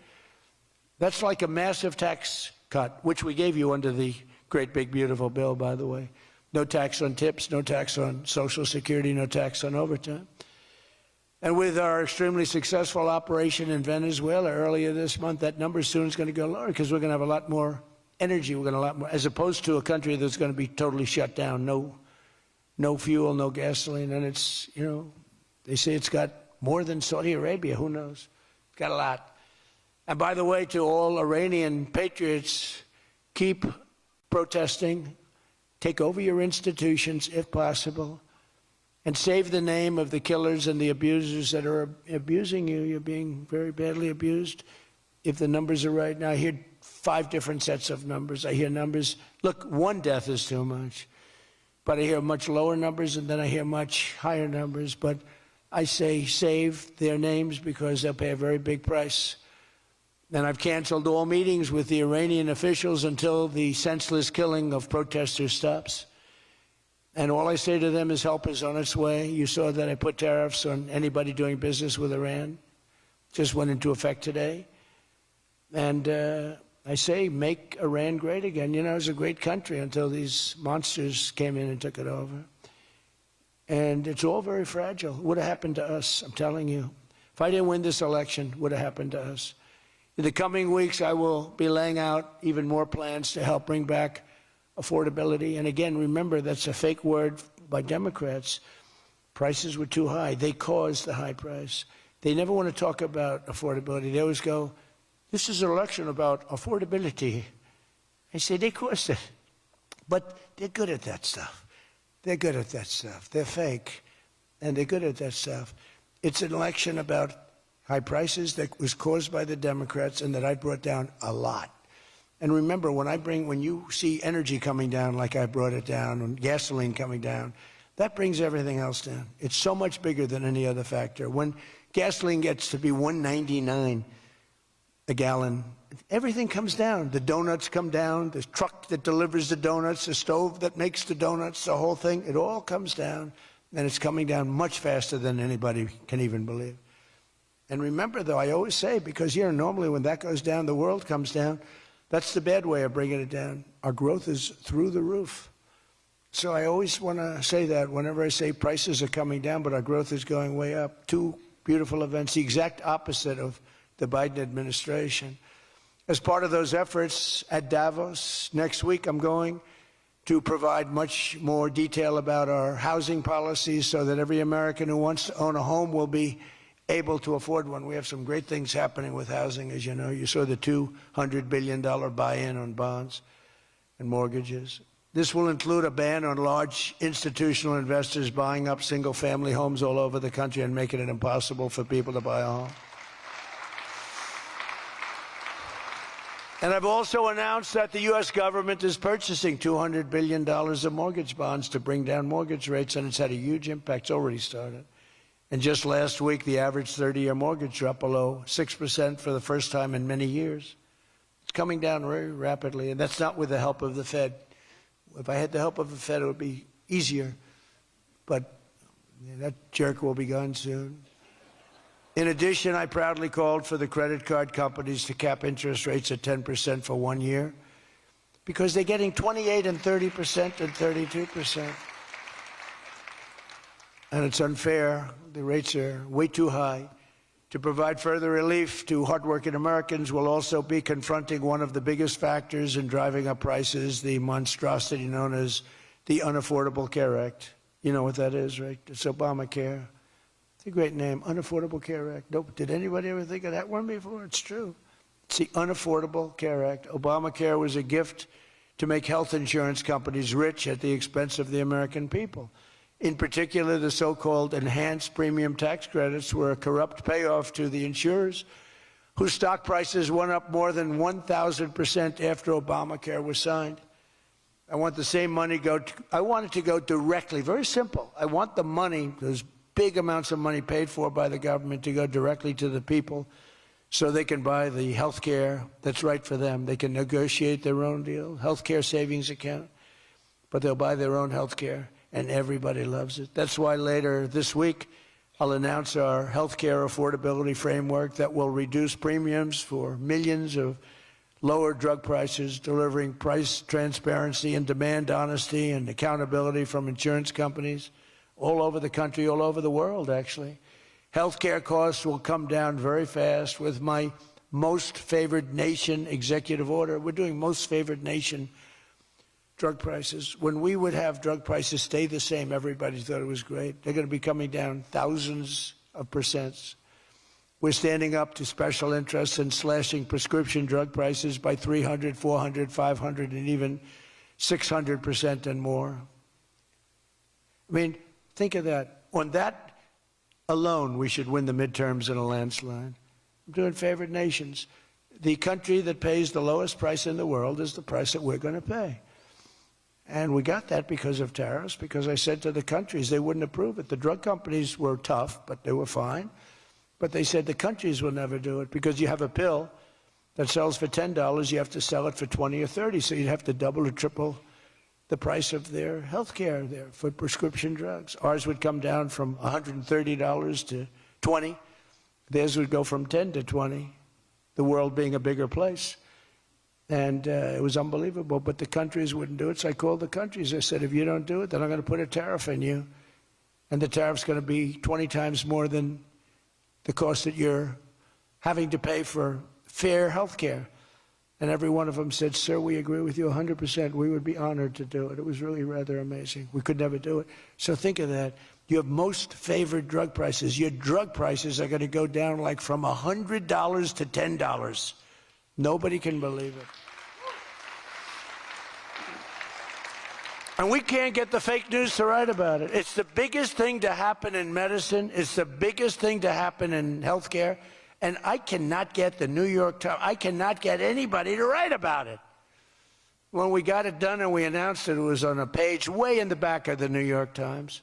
That's like a massive tax cut, which we gave you under the great big beautiful bill, by the way. No tax on tips, no tax on Social Security, no tax on overtime. And with our extremely successful operation in Venezuela earlier this month, that number soon is going to go lower because we're going to have a lot more energy. We're going to have a lot more, as opposed to a country that's going to be totally shut down. No fuel, no gasoline. And it's, you know, they say it's got more than Saudi Arabia. Who knows? It's got a lot. And by the way, to all Iranian patriots, keep protesting. Take over your institutions if possible. And save the name of the killers and the abusers that are abusing you. You're being very badly abused. If the numbers are right now, I hear 5 different sets of numbers. I hear numbers. Look, 1 death is too much. But I hear much lower numbers, and then I hear much higher numbers. But I say save their names because they'll pay a very big price. And I've canceled all meetings with the Iranian officials until the senseless killing of protesters stops. And all I say to them is help is on its way. You saw that I put tariffs on anybody doing business with Iran. Just went into effect today. And I say make Iran great again. You know, it was a great country until these monsters came in and took it over. And it's all very fragile. It would have happened to us, I'm telling you. If I didn't win this election, it would have happened to us. In the coming weeks, I will be laying out even more plans to help bring back affordability. And again, remember, that's a fake word by Democrats. Prices were too high. They caused the high price. They never want to talk about affordability. They always go, this is an election about affordability. I say, they caused it. But they're good at that stuff. They're good at that stuff. They're fake, and they're good at that stuff. It's an election about high prices that was caused by the Democrats and that I brought down a lot. And remember, when you see energy coming down like I brought it down, and gasoline coming down, that brings everything else down. It's so much bigger than any other factor. When gasoline gets to be $1.99 a gallon, everything comes down. The donuts come down, the truck that delivers the donuts, the stove that makes the donuts, the whole thing, it all comes down. And it's coming down much faster than anybody can even believe. And remember, though, I always say, because here normally when that goes down, the world comes down. That's the bad way of bringing it down. Our growth is through the roof. So I always want to say that whenever I say prices are coming down, but our growth is going way up. Two beautiful events, the exact opposite of the Biden administration. As part of those efforts at Davos, next week I'm going to provide much more detail about our housing policies so that every American who wants to own a home will be able to afford one. We have some great things happening with housing, as you know. You saw the $200 billion buy-in on bonds and mortgages. This will include a ban on large institutional investors buying up single-family homes all over the country and making it impossible for people to buy a home. And I've also announced that the U.S. government is purchasing $200 billion of mortgage bonds to bring down mortgage rates, and it's had a huge impact. It's already started. And just last week, the average 30-year mortgage dropped below 6% for the first time in many years. It's coming down very rapidly, and that's not with the help of the Fed. If I had the help of the Fed, it would be easier. But that jerk will be gone soon. In addition, I proudly called for the credit card companies to cap interest rates at 10% for 1 year because they're getting 28 and 30% and 32%. And it's unfair. The rates are way too high. To provide further relief to hardworking Americans, we'll also be confronting one of the biggest factors in driving up prices, the monstrosity known as the Unaffordable Care Act. You know what that is, right? It's Obamacare. It's a great name, Unaffordable Care Act. Nope. Did anybody ever think of that one before? It's true. It's the Unaffordable Care Act. Obamacare was a gift to make health insurance companies rich at the expense of the American people. In particular, the so-called enhanced premium tax credits were a corrupt payoff to the insurers, whose stock prices went up more than 1,000% after Obamacare was signed. I want the same money I want it to go directly, very simple. I want the money, those big amounts of money paid for by the government, to go directly to the people so they can buy the health care that's right for them. They can negotiate their own deal, health care savings account, but they'll buy their own health care. And everybody loves it. That's why later this week, I'll announce our health care affordability framework that will reduce premiums for millions of lower drug prices, delivering price transparency and demand honesty and accountability from insurance companies all over the country, all over the world, actually. Health care costs will come down very fast with my most favored nation executive order. We're doing most favored nation drug prices. When we would have drug prices stay the same, everybody thought it was great. They're going to be coming down thousands of percents. We're standing up to special interests and slashing prescription drug prices by 300, 400, 500, and even 600% and more. I mean, think of that. On that alone, we should win the midterms in a landslide. I'm doing favored nations. The country that pays the lowest price in the world is the price that we're going to pay. And we got that because of tariffs, because I said to the countries they wouldn't approve it. The drug companies were tough, but they were fine. But they said the countries will never do it because you have a pill that sells for $10, you have to sell it for 20 or 30, so you'd have to double or triple the price of their health care there for prescription drugs. Ours would come down from $130 to $20. Theirs would go from 10 to 20, the world being a bigger place. And it was unbelievable, but the countries wouldn't do it. So I called the countries. I said, if you don't do it, then I'm going to put a tariff on you. And the tariff's going to be 20 times more than the cost that you're having to pay for fair health care. And every one of them said, sir, we agree with you 100%. We would be honored to do it. It was really rather amazing. We could never do it. So think of that. You have most favored drug prices. Your drug prices are going to go down like from $100 to $10. Nobody can believe it. And we can't get the fake news to write about it. It's the biggest thing to happen in medicine. It's the biggest thing to happen in healthcare. And I cannot get the New York Times, I cannot get anybody to write about it. When we got it done and we announced it, it was on a page way in the back of the New York Times.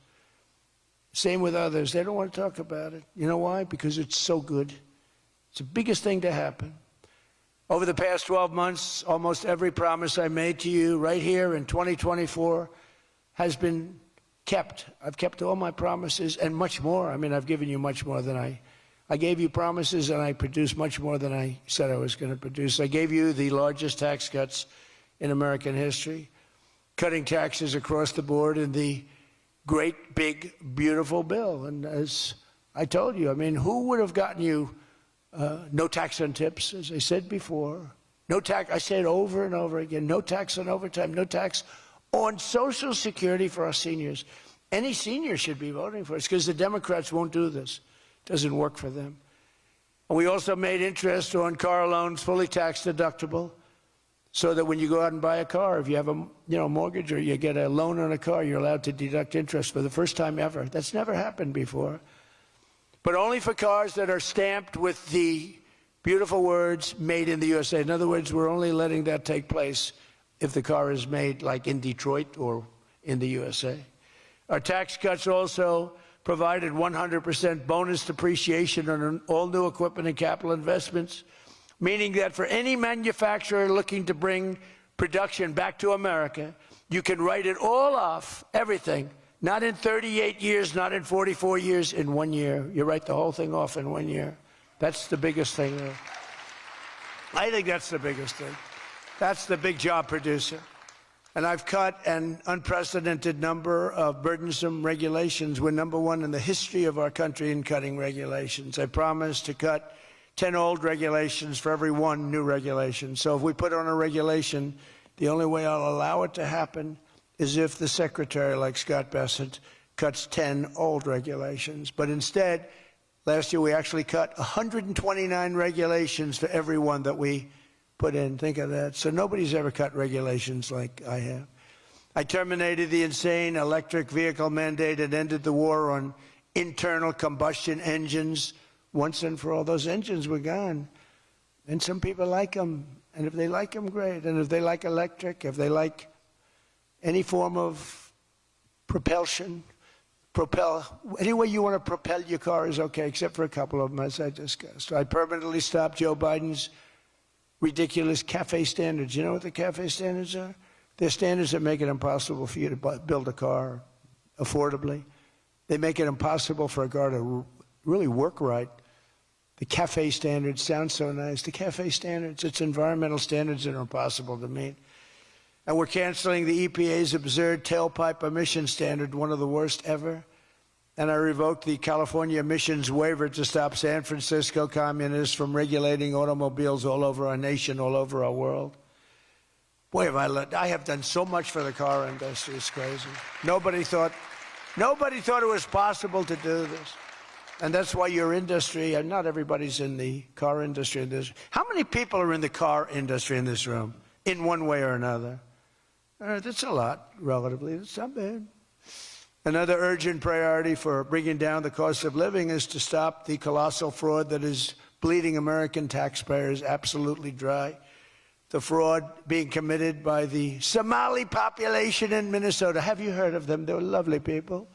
Same with others. They don't want to talk about it. You know why? Because it's so good. It's the biggest thing to happen. Over the past 12 months, almost every promise I made to you right here in 2024 has been kept. I've kept all my promises and much more. I mean, I've given you much more than I gave you promises, and I produced much more than I said I was going to produce. I gave you the largest tax cuts in American history, cutting taxes across the board in the great, big, beautiful bill. And as I told you, I mean, who would have gotten you no tax on tips, as I said before. No tax, I say it over and over again, no tax on overtime, no tax on Social Security for our seniors. Any senior should be voting for us because the Democrats won't do this. It doesn't work for them. And we also made interest on car loans fully tax deductible so that when you go out and buy a car, if you have a mortgage or you get a loan on a car, you're allowed to deduct interest for the first time ever. That's never happened before. But only for cars that are stamped with the beautiful words, made in the USA. In other words, we're only letting that take place if the car is made like in Detroit or in the USA. Our tax cuts also provided 100% bonus depreciation on all new equipment and capital investments, meaning that for any manufacturer looking to bring production back to America, you can write it all off, everything. Not in 38 years, not in 44 years, in 1 year. You write the whole thing off in 1 year. That's the biggest thing. I think that's the biggest thing. That's the big job producer. And I've cut an unprecedented number of burdensome regulations. We're number one in the history of our country in cutting regulations. I promised to cut 10 old regulations for every one new regulation. So if we put on a regulation, the only way I'll allow it to happen is if the secretary, like Scott Bessent, cuts 10 old regulations. But instead, last year we actually cut 129 regulations for every one that we put in. Think of that. So nobody's ever cut regulations like I have. I terminated the insane electric vehicle mandate and ended the war on internal combustion engines. Once and for all, those engines were gone. And some people like them. And if they like them, great. And if they like electric, if they like any form of propulsion, any way you want to propel your car is okay, except for a couple of them, as I discussed. I permanently stopped Joe Biden's ridiculous CAFE standards. You know what the CAFE standards are? They're standards that make it impossible for you to build a car affordably. They make it impossible for a car to really work right. The CAFE standards sound so nice. The CAFE standards, it's environmental standards that are impossible to meet. And we're canceling the EPA's absurd tailpipe emission standard, one of the worst ever. And I revoked the California emissions waiver to stop San Francisco communists from regulating automobiles all over our nation, all over our world. Boy, I have done so much for the car industry. It's crazy. Nobody thought it was possible to do this. And that's why your industry, and not everybody's in the car industry in this. How many people are in the car industry in this room, in one way or another? That's a lot, relatively. That's not bad. Another urgent priority for bringing down the cost of living is to stop the colossal fraud that is bleeding American taxpayers absolutely dry. the fraud being committed by the Somali population in Minnesota. Have you heard of them? They're lovely people.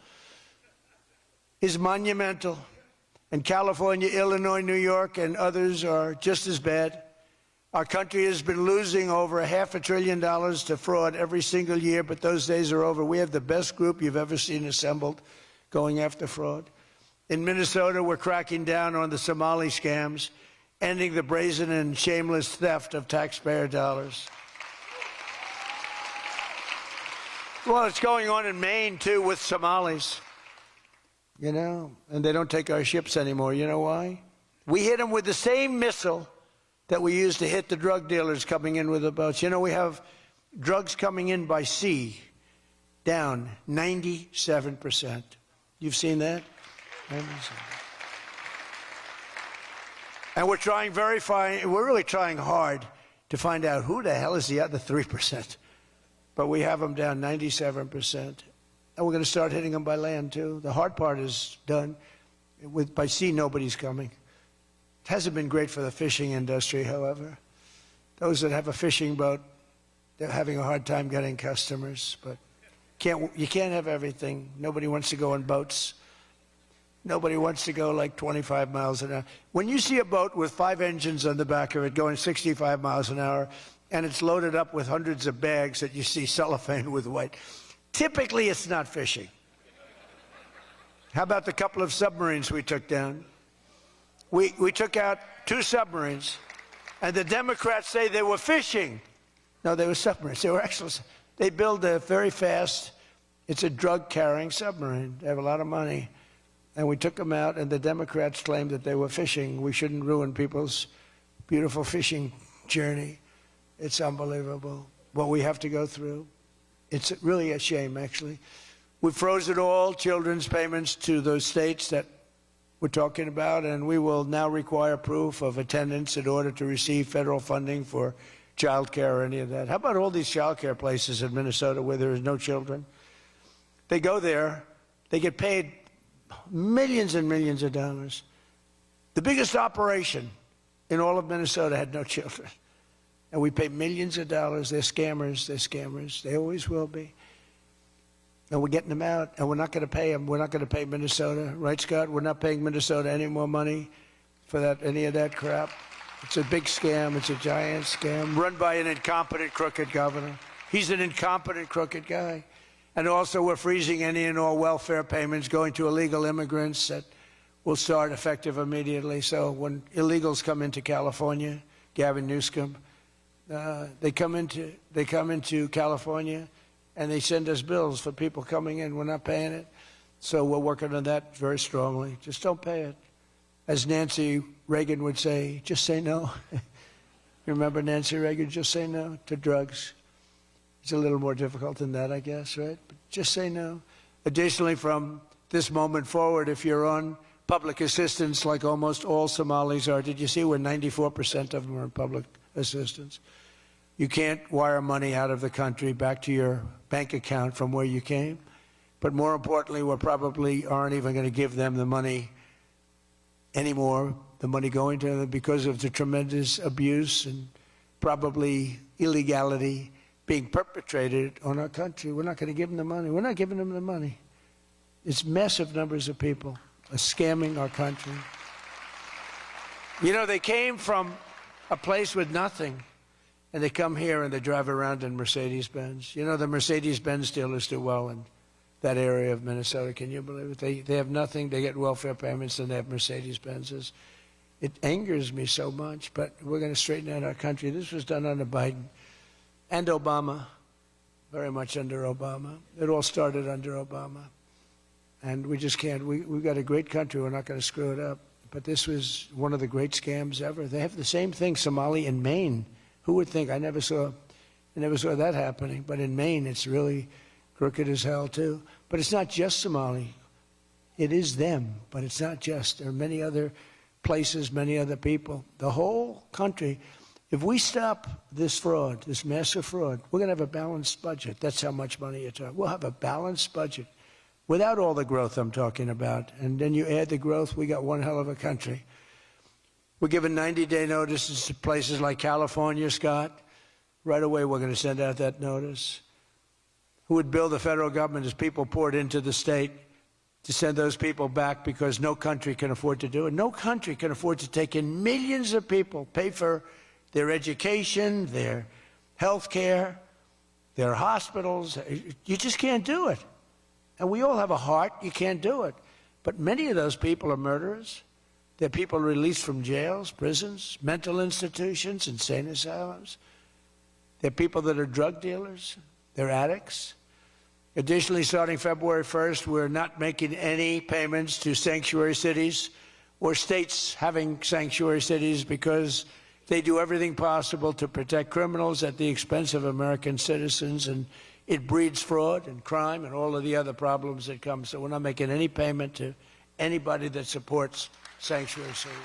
Is monumental. And California, Illinois, New York, and others are just as bad. Our country has been losing over $500 billion to fraud every single year, but those days are over. We have the best group you've ever seen assembled going after fraud. In Minnesota, we're cracking down on the Somali scams, ending the brazen and shameless theft of taxpayer dollars. Well, it's going on in Maine, too, with Somalis. You know, and they don't take our ships anymore. You know why? We hit them with the same missile that we used to hit the drug dealers coming in with the boats. You know, we have drugs coming in by sea down 97%. You've seen that? 97%. And we're trying we're really trying hard to find out who the hell is the other 3%. But we have them down 97%. And we're going to start hitting them by land, too. The hard part is done. By sea, nobody's coming. It hasn't been great for the fishing industry, however. Those that have a fishing boat, they're having a hard time getting customers. But you can't have everything. Nobody wants to go on boats. Nobody wants to go like 25 miles an hour. When you see a boat with 5 engines on the back of it going 65 miles an hour, and it's loaded up with hundreds of bags that you see cellophane with white, typically, it's not fishing. How about the couple of submarines we took down? We took out 2 submarines, and the Democrats say they were fishing. No, they were submarines. They were actually, they build a very fast, it's a drug-carrying submarine. They have a lot of money. And we took them out, and the Democrats claimed that they were fishing. We shouldn't ruin people's beautiful fishing journey. It's unbelievable what we have to go through. It's really a shame, actually. We've frozen all children's payments to those states that we're talking about, and we will now require proof of attendance in order to receive federal funding for child care or any of that. How about all these child care places in Minnesota where there is no children? They go there, they get paid millions and millions of dollars. The biggest operation in all of Minnesota had no children. And we pay millions of dollars. They're scammers. They're scammers. They always will be. And we're getting them out, and we're not going to pay them. We're not going to pay Minnesota. Right, Scott? We're not paying Minnesota any more money for that, any of that crap. It's a big scam. It's a giant scam run by an incompetent, crooked governor. He's an incompetent, crooked guy. And also, we're freezing any and all welfare payments going to illegal immigrants that will start effective immediately. So when illegals come into California, Gavin Newsom, they come into California, and they send us bills for people coming in. We're not paying it. So we're working on that very strongly. Just don't pay it. As Nancy Reagan would say, just say no. You remember Nancy Reagan? Just say no to drugs. It's a little more difficult than that, I guess, right? But just say no. Additionally, from this moment forward, if you're on public assistance like almost all Somalis are, did you see where 94% of them are on public assistance? You can't wire money out of the country back to your bank account from where you came. But more importantly, we probably aren't even going to give them the money anymore, the money going to them, because of the tremendous abuse and probably illegality being perpetrated on our country. We're not going to give them the money. We're not giving them the money. It's massive numbers of people are scamming our country. You know, they came from a place with nothing, and they come here and they drive around in Mercedes-Benz. You know, the Mercedes-Benz dealers do well in that area of Minnesota. Can you believe it? They have nothing. They get welfare payments, and they have Mercedes-Benzes. It angers me so much, but we're going to straighten out our country. This was done under Biden and Obama, very much under Obama. It all started under Obama. And we just can't. We've got a great country. We're not going to screw it up. But this was one of the great scams ever. They have the same thing, Somali in Maine. Who would think? I never saw that happening. But in Maine, it's really crooked as hell, too. But it's not just Somali. It is them, but it's not just. There are many other places, many other people. The whole country, if we stop this fraud, this massive fraud, we're going to have a balanced budget. That's how much money you're talking. We'll have a balanced budget without all the growth I'm talking about. And then you add the growth, we got one hell of a country. We're giving 90-day notices to places like California, Scott, Right away, we're going to send out that notice. Who would bill the federal government as people poured into the state to send those people back because no country can afford to do it? No country can afford to take in millions of people, pay for their education, their health care, their hospitals. You just can't do it. And we all have a heart. You can't do it. But many of those people are murderers. They're people released from jails, prisons, mental institutions, insane asylums. They're people that are drug dealers. They're addicts. Additionally, starting February 1st, we're not making any payments to sanctuary cities or states having sanctuary cities because they do everything possible to protect criminals at the expense of American citizens, and it breeds fraud and crime and all of the other problems that come. So we're not making any payment to anybody that supports sanctuary cities.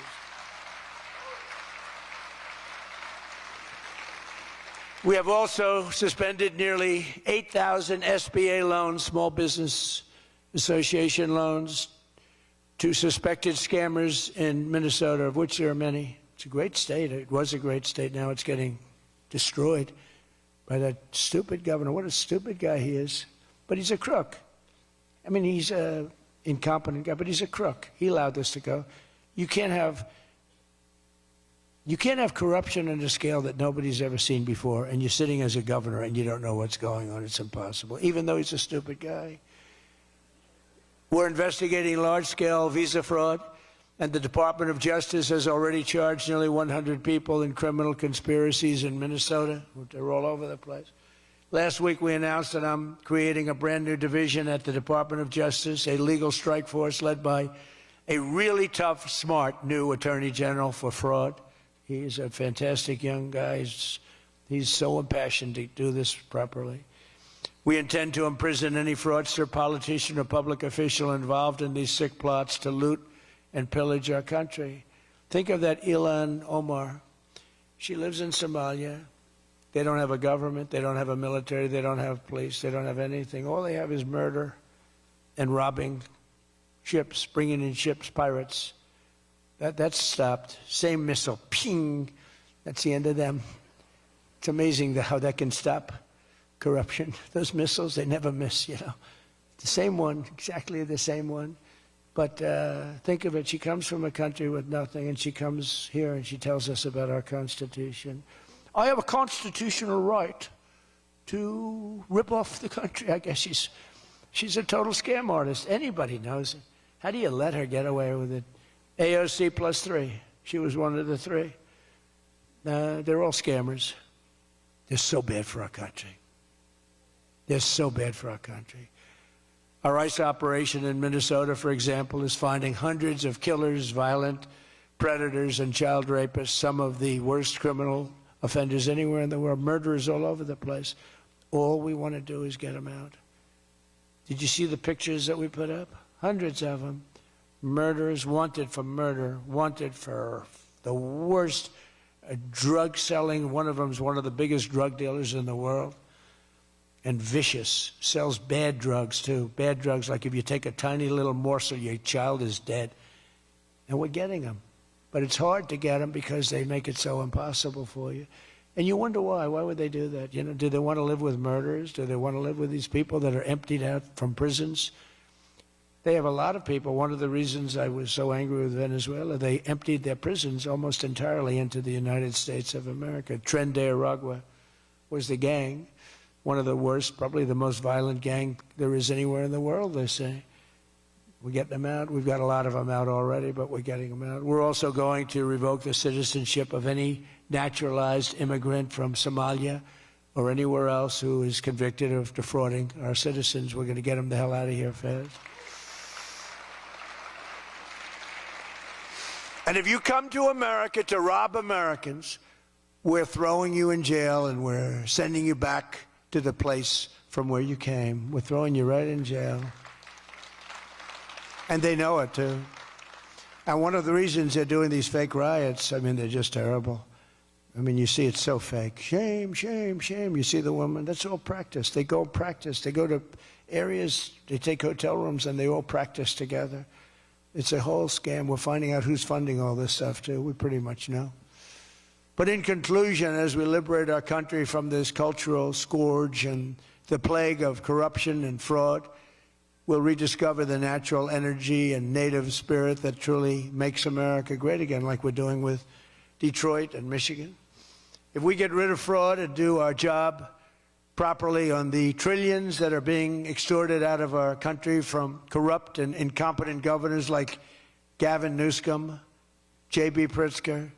We have also suspended nearly 8,000 SBA loans, Small Business Association loans, to suspected scammers in Minnesota, of which there are many. It's a great state. It was a great state. Now it's getting destroyed by that stupid governor. What a stupid guy he is. But he's a crook. I mean, he's an incompetent guy, but he's a crook. He allowed this to go. You can't have corruption on a scale that nobody's ever seen before, and you're sitting as a governor and you don't know what's going on. It's impossible, even though he's a stupid guy. We're investigating large-scale visa fraud, and the Department of Justice has already charged nearly 100 people in criminal conspiracies in Minnesota. They're all over the place. Last week, we announced that I'm creating a brand-new division at the Department of Justice, a legal strike force led by a really tough, smart new Attorney General for fraud. He's a fantastic young guy. He's so impassioned to do this properly. We intend to imprison any fraudster, politician, or public official involved in these sick plots to loot and pillage our country. Think of that Ilan Omar. She lives in Somalia. They don't have a government. They don't have a military. They don't have police. They don't have anything. All they have is murder and robbing ships, bringing in ships, pirates. That's stopped. Same missile, ping. That's the end of them. It's amazing how that can stop corruption. Those missiles, they never miss, you know. The same one, exactly the same one. But think of it, she comes from a country with nothing, and she comes here and she tells us about our Constitution. I have a constitutional right to rip off the country. I guess she's a total scam artist. Anybody knows it. How do you let her get away with it? AOC +3. She was one of the three. They're all scammers. They're so bad for our country. They're so bad for our country. Our ICE operation in Minnesota, for example, is finding hundreds of killers, violent predators, and child rapists, some of the worst criminal offenders anywhere in the world, murderers all over the place. All we want to do is get them out. Did you see the pictures that we put up? Hundreds of them. Murderers wanted for murder, wanted for the worst drug selling. One of them is one of the biggest drug dealers in the world. And vicious, sells bad drugs too. Bad drugs, like if you take a tiny little morsel, your child is dead. And we're getting them. But it's hard to get them because they make it so impossible for you. And you wonder why. Why would they do that? You know, do they want to live with murderers? Do they want to live with these people that are emptied out from prisons? They have a lot of people. One of the reasons I was so angry with Venezuela, they emptied their prisons almost entirely into the United States of America. Tren de Aragua was the gang, one of the worst, probably the most violent gang there is anywhere in the world, they say. We're getting them out. We've got a lot of them out already, but we're getting them out. We're also going to revoke the citizenship of any naturalized immigrant from Somalia or anywhere else who is convicted of defrauding our citizens. We're going to get them the hell out of here fast. And if you come to America to rob Americans, we're throwing you in jail and we're sending you back to the place from where you came. We're throwing you right in jail. And they know it, too. And one of the reasons they're doing these fake riots, I mean, they're just terrible. I mean, you see it's so fake. Shame, shame, shame. You see the woman, that's all practice. They go practice. They go to areas, they take hotel rooms, and they all practice together. It's a whole scam. We're finding out who's funding all this stuff, too. We pretty much know. But in conclusion, as we liberate our country from this cultural scourge and the plague of corruption and fraud, we'll rediscover the natural energy and native spirit that truly makes America great again, like we're doing with Detroit and Michigan. If we get rid of fraud and do our job properly on the trillions that are being extorted out of our country from corrupt and incompetent governors like Gavin Newsom, J.B. Pritzker,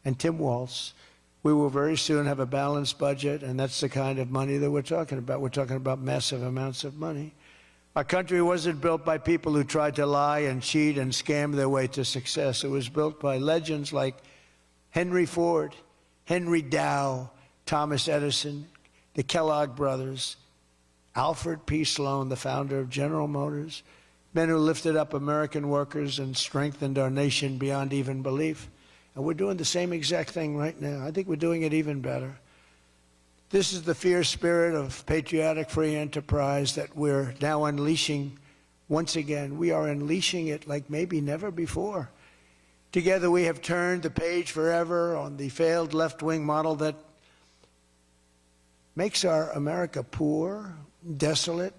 and Tim Walz, we will very soon have a balanced budget, and that's the kind of money that we're talking about. We're talking about massive amounts of money. Our country wasn't built by people who tried to lie and cheat and scam their way to success. It was built by legends like Henry Ford, Henry Dow, Thomas Edison, the Kellogg brothers, Alfred P. Sloan, the founder of General Motors, men who lifted up American workers and strengthened our nation beyond even belief. And we're doing the same exact thing right now. I think we're doing it even better. This is the fierce spirit of patriotic free enterprise that we're now unleashing once again. We are unleashing it like maybe never before. Together we have turned the page forever on the failed left-wing model that makes our America poor, desolate,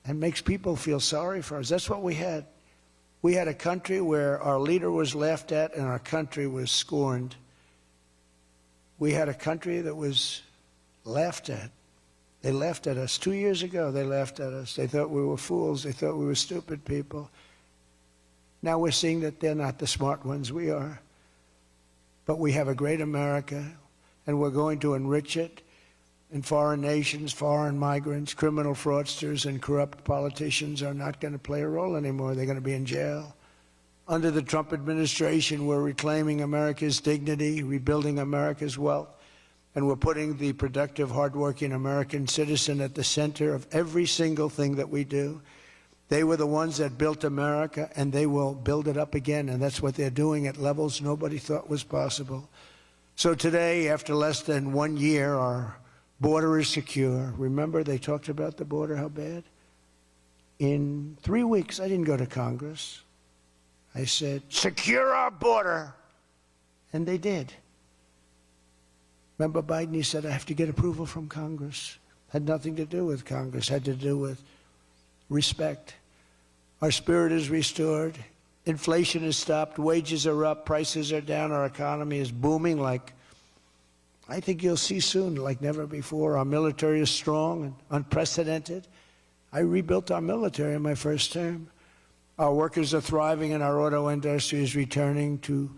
and makes people feel sorry for us. That's what we had. We had a country where our leader was laughed at and our country was scorned. We had a country that was laughed at. They laughed at us. 2 years ago, they laughed at us. They thought we were fools. They thought we were stupid people. Now we're seeing that they're not the smart ones. We are. But we have a great America, and we're going to enrich it. And foreign nations, foreign migrants, criminal fraudsters, and corrupt politicians are not going to play a role anymore. They're going to be in jail. Under the Trump administration, we're reclaiming America's dignity, rebuilding America's wealth, and we're putting the productive, hardworking American citizen at the center of every single thing that we do. They were the ones that built America, and they will build it up again, and that's what they're doing at levels nobody thought was possible. So today, after less than 1 year, our border is secure. Remember, they talked about the border, how bad? In 3 weeks, I didn't go to Congress. I said, secure our border. And they did. Remember Biden, he said, I have to get approval from Congress. Had nothing to do with Congress, had to do with respect. Our spirit is restored. Inflation is stopped. Wages are up. Prices are down. Our economy is booming like I think you'll see soon, like never before. Our military is strong and unprecedented. I rebuilt our military in my first term. Our workers are thriving and our auto industry is returning to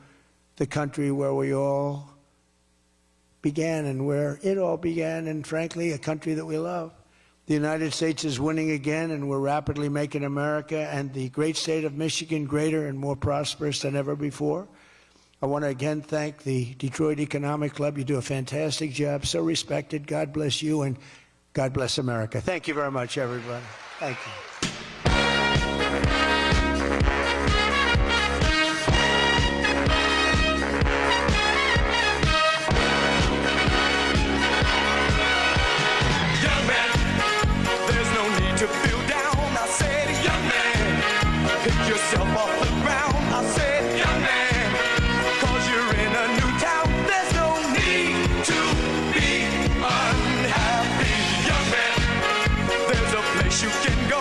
the country where we all began and where it all began, and frankly, a country that we love. The United States is winning again, and we're rapidly making America and the great state of Michigan greater and more prosperous than ever before. I want to again thank the Detroit Economic Club. You do a fantastic job, so respected. God bless you, and God bless America. Thank you very much, everybody. Thank you. Young man, there's no need to feel down. I said, young man, pick yourself off the ground. I said, young man, you can go.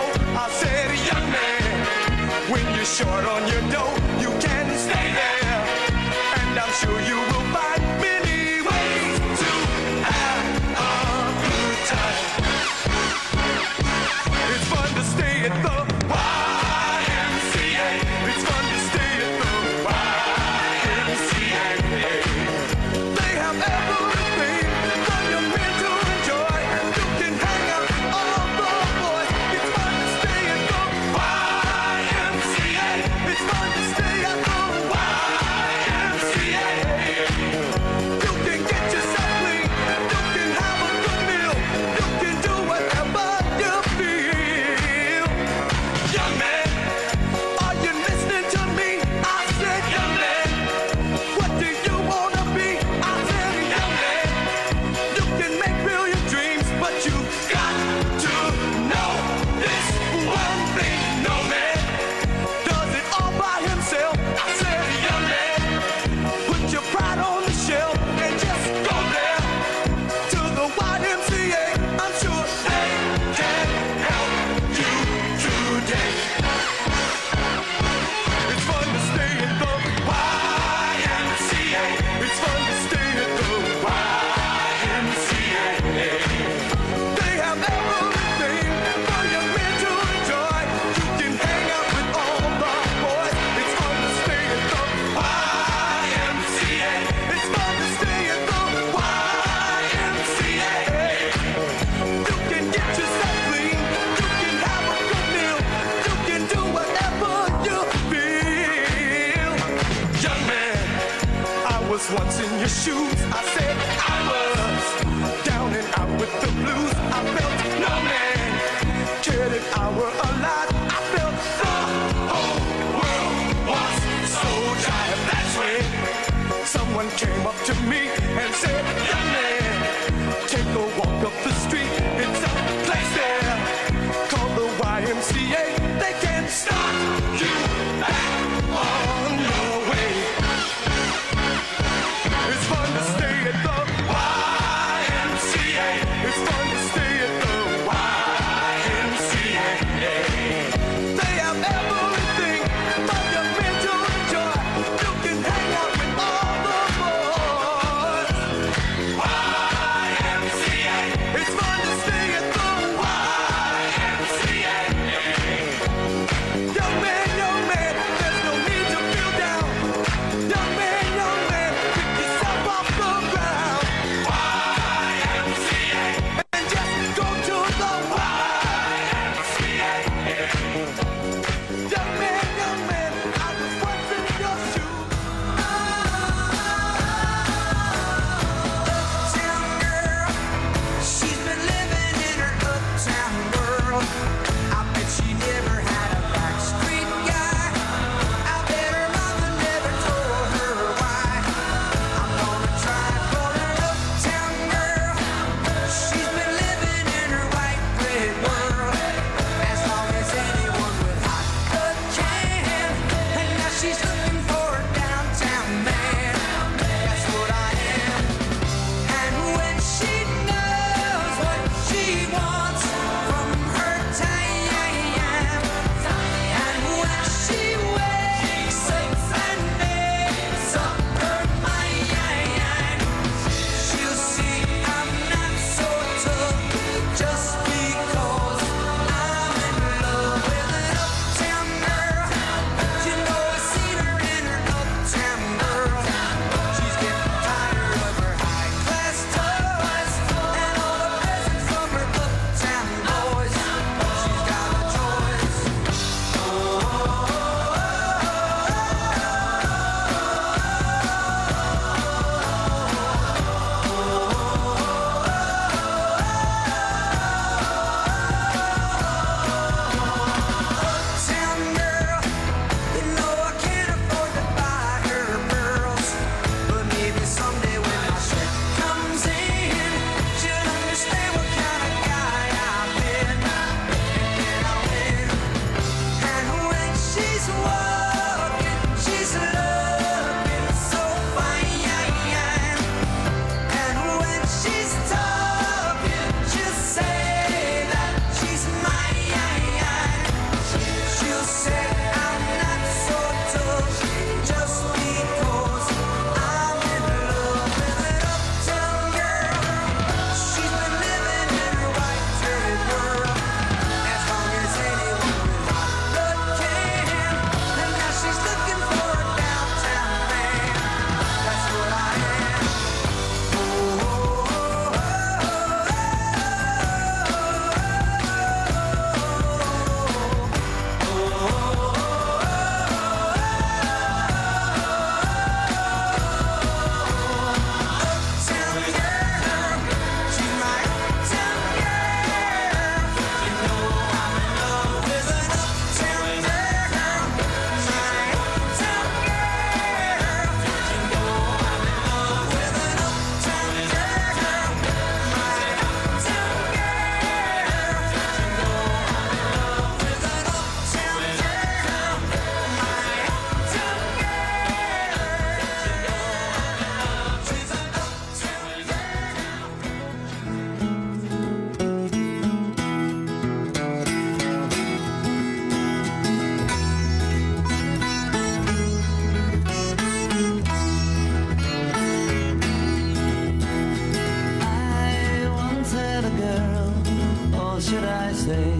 should I say?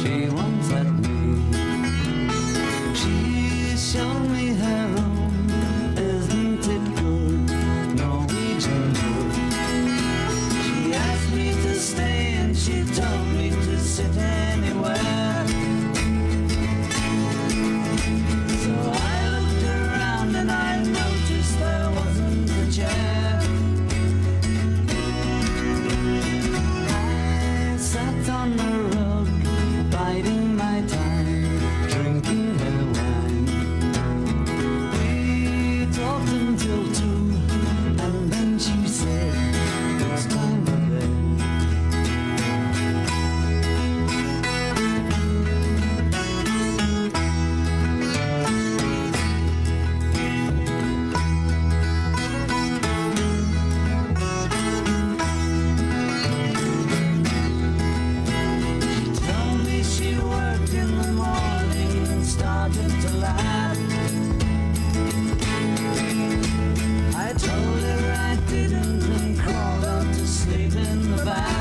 She once had me. She showed me her room. Isn't it good? Norwegian wood. She asked me to stay and she told me to sit anywhere. So I looked around and I noticed there wasn't a chair. I sat on the rug, biding my time, drinking her wine. We talked until 2, and then she said, it's time for bed. She told me she worked in the morning and started to laugh. I told her I didn't and crawled out to sleep in the bath.